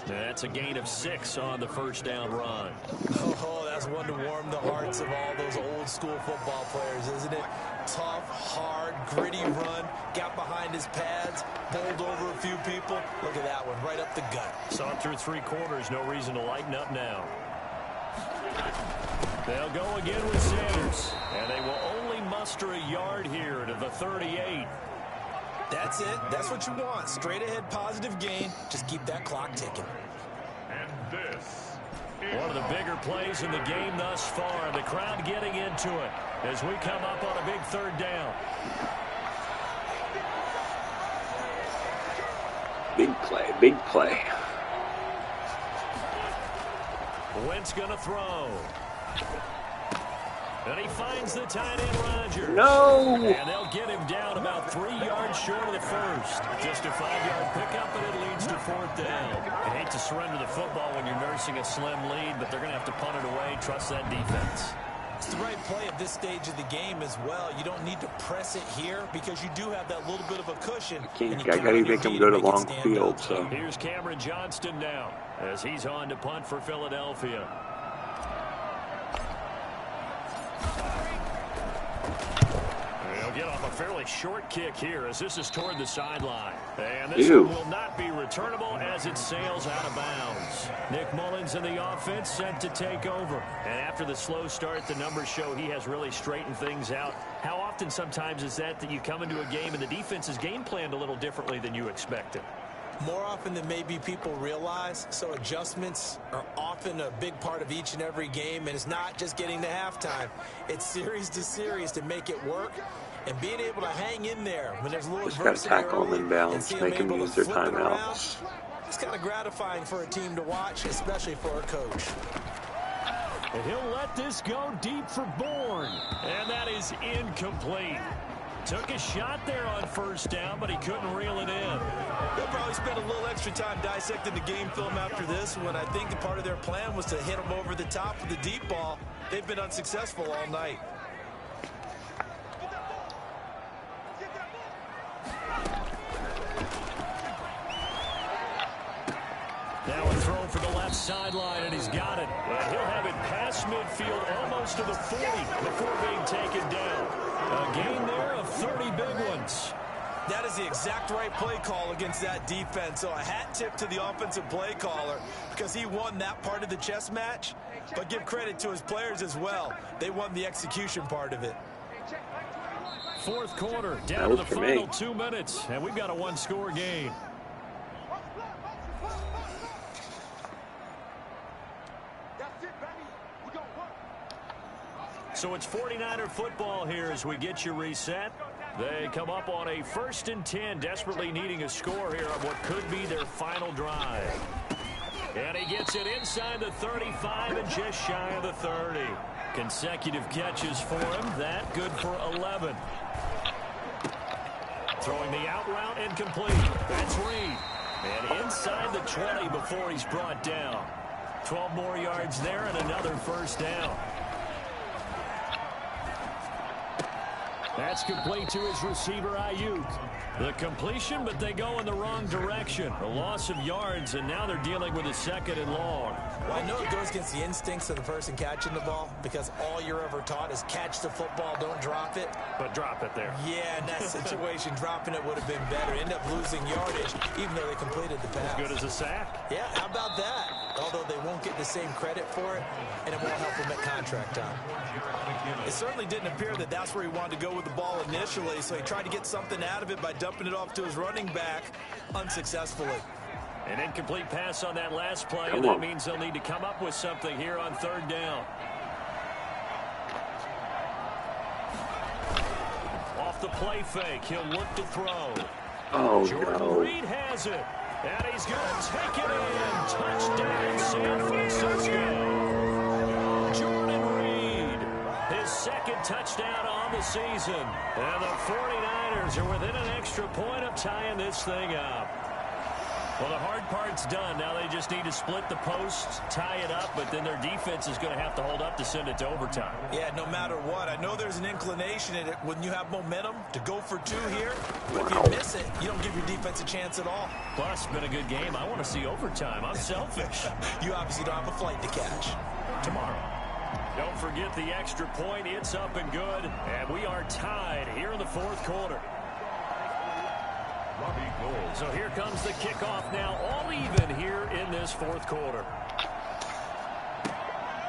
That's a gain of 6 on the 1st down run. Oh, that's one to warm the hearts of all those old school football players, isn't it? Tough, hard, gritty run. Got behind his pads, bowled over a few people. Look at that one, right up the gut. Saw it through 3 quarters. No reason to lighten up now. They'll go again with Sanders. And they will only muster a yard here to the 38. That's it. That's what you want. Straight ahead positive gain. Just keep that clock ticking. And this One of the bigger plays in the game thus far. The crowd getting into it as we come up on a big 3rd down. Big play, big play. Wentz going to throw. And he finds the tight end, Rodgers. No! And they'll get him down about 3 yards short of the 1st. Just a 5-yard pickup, and it leads to 4th down. You hate to surrender the football when you're nursing a slim lead, but they're going to have to punt it away. Trust that defense. It's the right play at this stage of the game as well. You don't need to press it here because you do have that little bit of a cushion. I gotta make him go to long field, so. Here's Cameron Johnston now as he's on to punt for Philadelphia. He'll get off a fairly short kick here as this is toward the sideline. And this one will not be returnable as it sails out of bounds. Nick Mullins in the offense set to take over. And after the slow start, the numbers show he has really straightened things out. How often sometimes is that you come into a game and the defense is game planned a little differently than you expected? More often than maybe people realize, so adjustments are often a big part of each and every game, and it's not just getting to halftime. It's series to series to make it work, and being able to hang in there when there's a little just got to tackle them in balance, make them use their timeouts. It's kind of gratifying for a team to watch, especially for a coach. And he'll let this go deep for Bourne, and that is incomplete. Took a shot there on first down, but he couldn't reel it in. They'll probably spend a little extra time dissecting the game film after this when I think the part of their plan was to hit them over the top with the deep ball. They've been unsuccessful all night. Now a throw for the left sideline, and he's got it. And he'll have it past midfield almost to the 40 before being taken down. A gain there of 30 big ones. That is the exact right play call against that defense. So a hat tip to the offensive play caller because he won that part of the chess match. But give credit to his players as well. They won the execution part of it. Fourth quarter, down to the final 2 minutes, and we've got a one-score game. So it's 49er football here as we get you reset. They come up on a 1st and 10, desperately needing a score here on what could be their final drive. And he gets it inside the 35 and just shy of the 30. Consecutive catches for him. That good for 11. Throwing the out route incomplete. That's Reed. And inside the 20 before he's brought down. 12 more yards there and another first down. That's complete to his receiver, Ayuk. The completion, but they go in the wrong direction. A loss of yards, and now they're dealing with a 2nd and long. Well, I know it goes against the instincts of the person catching the ball because all you're ever taught is catch the football, don't drop it. But drop it there. Yeah, in that situation, dropping it would have been better. End up losing yardage, even though they completed the pass. As good as a sack. Yeah, how about that? Although they won't get the same credit for it, and it won't help them at contract time. It certainly didn't appear that that's where he wanted to go with the ball initially, so he tried to get something out of it by dumping it off to his running back unsuccessfully. An incomplete pass on that last play, and that means they'll need to come up with something here on 3rd down. Off the play fake, he'll look to throw. Oh, Jordan Reed has it, and he's going to take it in. Touchdown, San Francisco. Jordan Reed, his 2nd touchdown on the season. And the 49ers are within an extra point of tying this thing up. Well, the hard part's done. Now they just need to split the posts, tie it up, but then their defense is going to have to hold up to send it to overtime. Yeah, no matter what. I know there's an inclination in it when you have momentum to go for 2 here, but if you miss it, you don't give your defense a chance at all. Plus, been a good game. I want to see overtime. I'm selfish. You obviously don't have a flight to catch. Tomorrow. Don't forget the extra point. It's up and good, and we are tied here in the 4th quarter. So here comes the kickoff now, all even here in this 4th quarter.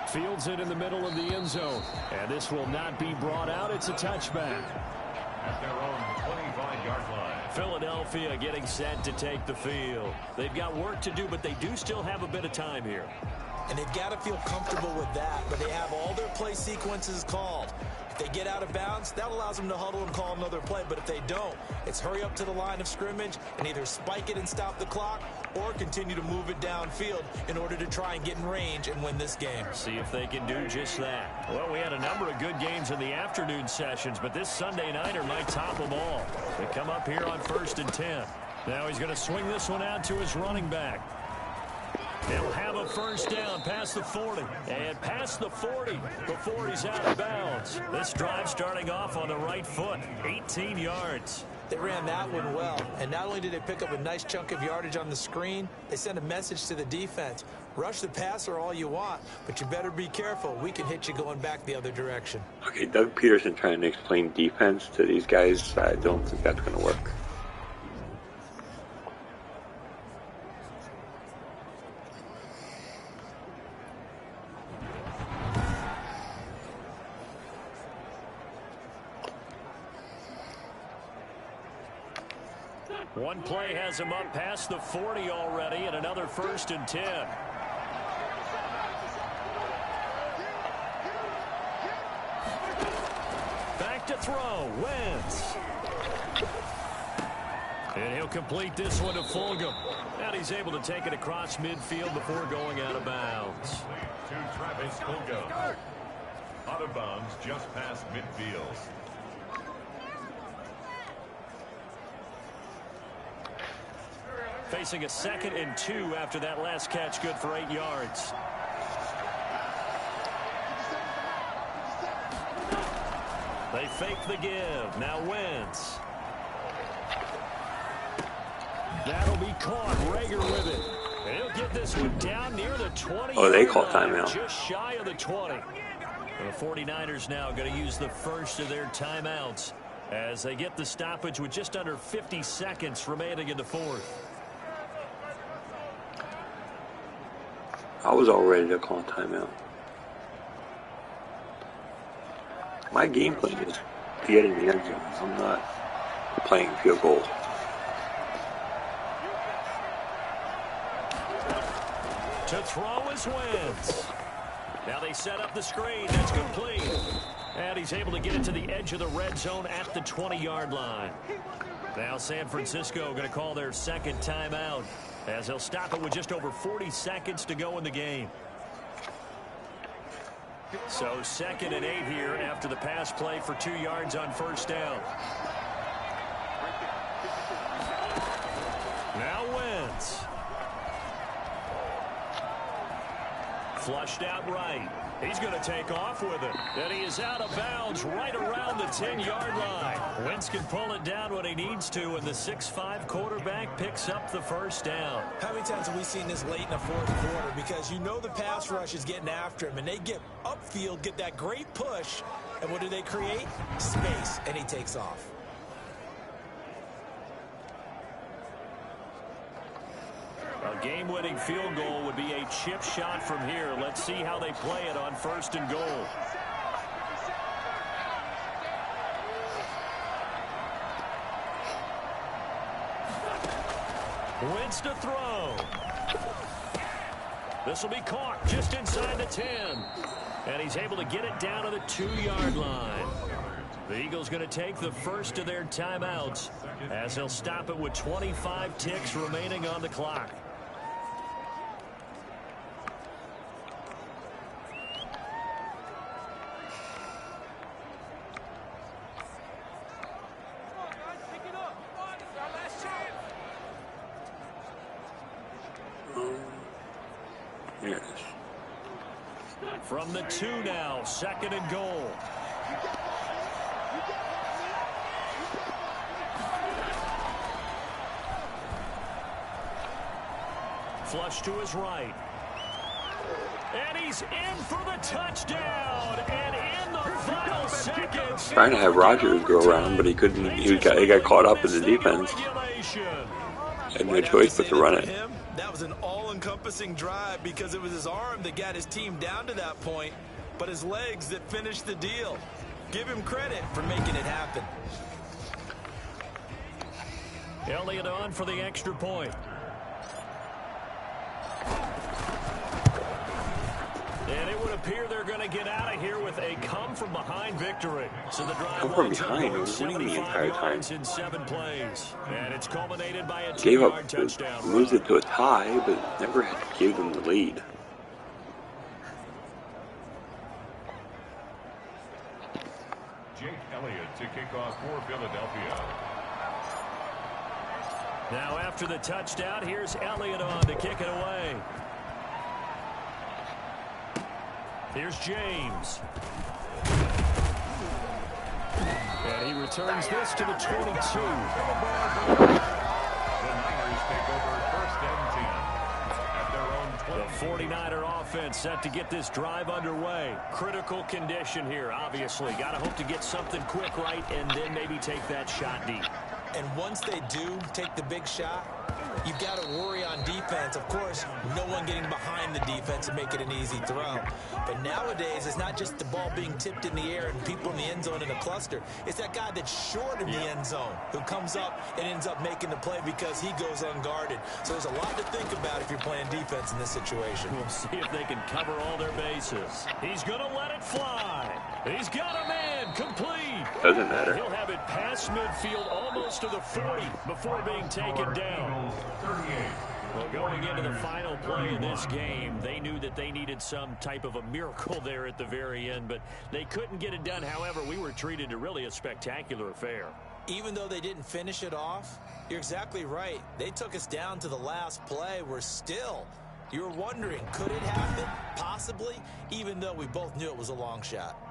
Fields it in the middle of the end zone, and this will not be brought out. It's a touchback. At their own 25-yard line. Philadelphia getting set to take the field. They've got work to do, but they do still have a bit of time here. And they've got to feel comfortable with that, but they have all their play sequences called. If they get out of bounds, that allows them to huddle and call another play, but if they don't, it's hurry up to the line of scrimmage and either spike it and stop the clock or continue to move it downfield in order to try and get in range and win this game. See if they can do just that. Well, we had a number of good games in the afternoon sessions, but this Sunday nighter might top them all. They come up here on 1st and 10. Now he's going to swing this one out to his running back. They'll have a first down past the 40. And past the 40 before he's out of bounds. This drive starting off on the right foot. 18 yards. They ran that one well. And not only did they pick up a nice chunk of yardage on the screen, they sent a message to the defense. Rush the passer all you want, but you better be careful. We can hit you going back the other direction. Okay, Doug Peterson trying to explain defense to these guys. I don't think that's going to work. One play has him up past the 40 already, and another 1st and 10. Back to throw, Wentz. And he'll complete this one to Fulgham. And he's able to take it across midfield before going out of bounds. To Travis Fulgham. Out of bounds just past midfield. Facing a 2nd and 2 after that last catch, good for 8 yards. They fake the give. Now Wentz. That'll be caught. Rager with it. And he'll get this one down near the 20. Oh, they call timeout. Just shy of the 20. And the 49ers now going to use the first of their timeouts as they get the stoppage with just under 50 seconds remaining in the 4th. I was all ready to call timeout. My game plan is to get in the end zone. I'm not playing field goal. To throw is Wentz. Now they set up the screen. That's complete. And he's able to get it to the edge of the red zone at the 20-yard line. Now San Francisco going to call their 2nd timeout, as he'll stop it with just over 40 seconds to go in the game. So 2nd and 8 here after the pass play for 2 yards on 1st down. Now Wentz. Flushed out right. He's going to take off with it. And he is out of bounds right around the 10-yard line. Wentz can pull it down when he needs to, and the 6'5" quarterback picks up the 1st down. How many times have we seen this late in the 4th quarter? Because you know the pass rush is getting after him, and they get upfield, get that great push, and what do they create? Space, and he takes off. A game-winning field goal would be a chip shot from here. Let's see how they play it on 1st and goal. Wentz to throw. This will be caught just inside the 10. And he's able to get it down to the 2-yard line. The Eagles going to take the first of their timeouts, as he'll stop it with 25 ticks remaining on the clock. Yes. From the 2 now, 2nd and goal. Flush to his right. And he's in for the touchdown. And in the final seconds. Trying to have Rodgers go around, but he couldn't. He got caught up in the defense. Had no choice but to run it. That was an all-encompassing drive because it was his arm that got his team down to that point, but his legs that finished the deal. Give him credit for making it happen. Elliott on for the extra point. And it would appear they're going to get out of here with a come-from-behind victory. So the drive Come from behind, winning the entire time. In 7 plays. And it's culminated by a Gave up, 2-yard touchdown. lose it to a tie, but never gave them the lead. Jake Elliott to kick off for Philadelphia. Now after the touchdown, here's Elliott on to kick it away. Here's James. And he returns this to the 22. The Niners take over first and 10 at their own 20. The 49er offense set to get this drive underway. Critical condition here, obviously. Got to hope to get something quick right and then maybe take that shot deep. And once they do take the big shot, you've got to worry on defense. Of course, no one getting behind the defense and make it an easy throw. But nowadays, it's not just the ball being tipped in the air and people in the end zone in a cluster. It's that guy that's short in the end zone who comes up and ends up making the play because he goes unguarded. So there's a lot to think about if you're playing defense in this situation. We'll see if they can cover all their bases. He's going to let it fly. He's got a man complete. Doesn't matter. He'll have it past midfield almost to the 40 before being taken down. Well, going into the final play of this game, they knew that they needed some type of a miracle there at the very end, but they couldn't get it done. However, we were treated to really a spectacular affair. Even though they didn't finish it off, you're exactly right. They took us down to the last play. We're still, you were wondering, could it happen? Possibly, even though we both knew it was a long shot.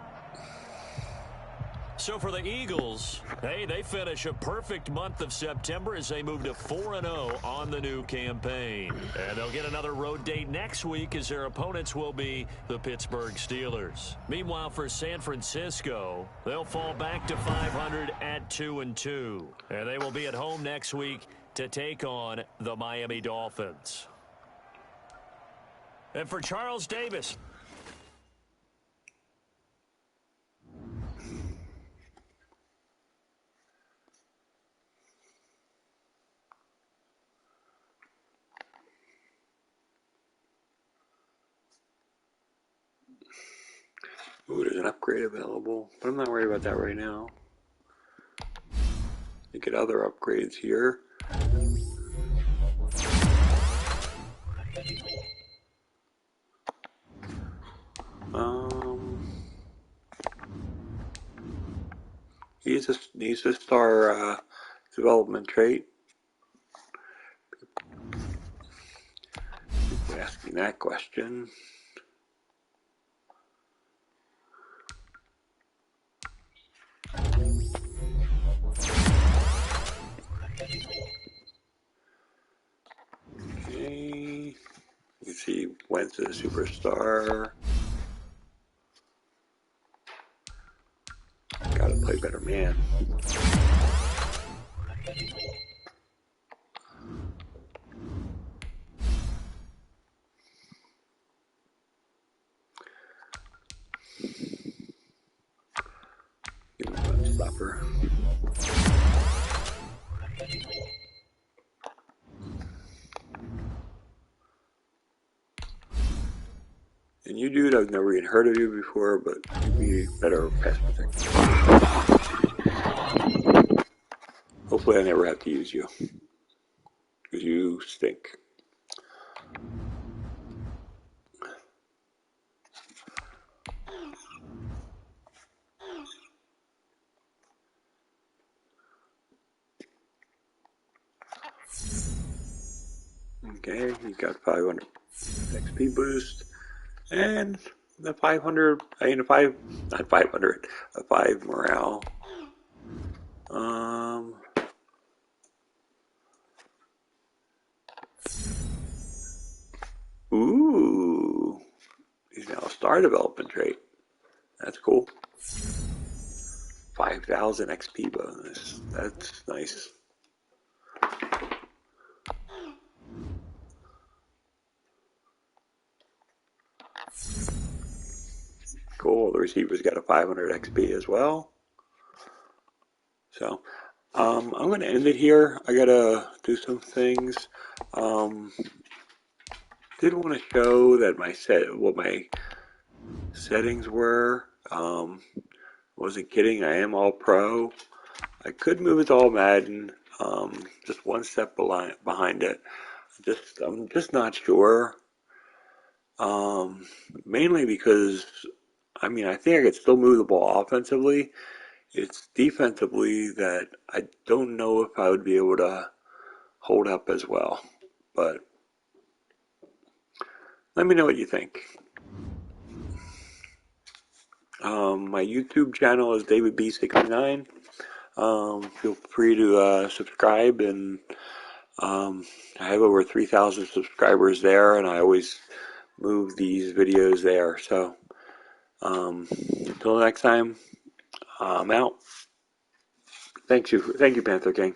So for the Eagles, hey, they finish a perfect month of September as they move to 4-0 on the new campaign. And they'll get another road date next week as their opponents will be the Pittsburgh Steelers. Meanwhile, for San Francisco, they'll fall back to 500 at 2-2. And they will be at home next week to take on the Miami Dolphins. And for Charles Davis, ooh, there's an upgrade available, but I'm not worried about that right now. You get other upgrades here. He's a star development trait. People asking that question. Okay. You see Wentz is a superstar. Gotta play better man. Give him a run stopper. And you, dude, I've never even heard of you before, but you'd be better pass protector. Hopefully I never have to use you, because you stink. Okay, you got 500 XP boost. And the 500, I mean, a 5, not 500, a 5 morale. Ooh, he's now a star development trait. That's cool. 5,000 XP bonus. That's nice. Cool. The receiver's got a 500 XP as well. So, I'm going to end it here. I got to do some things. Did want to show that what my settings were. Wasn't kidding. I am all pro. I could move it to all Madden. Just one step behind it. I'm just not sure. Mainly because, I mean, I think I could still move the ball offensively. It's defensively that I don't know if I would be able to hold up as well. But let me know what you think. My YouTube channel is DavidB69. Feel free to subscribe, and I have over 3,000 subscribers there, and I always move these videos there. So until next time, I'm out. Thank you, Panther King.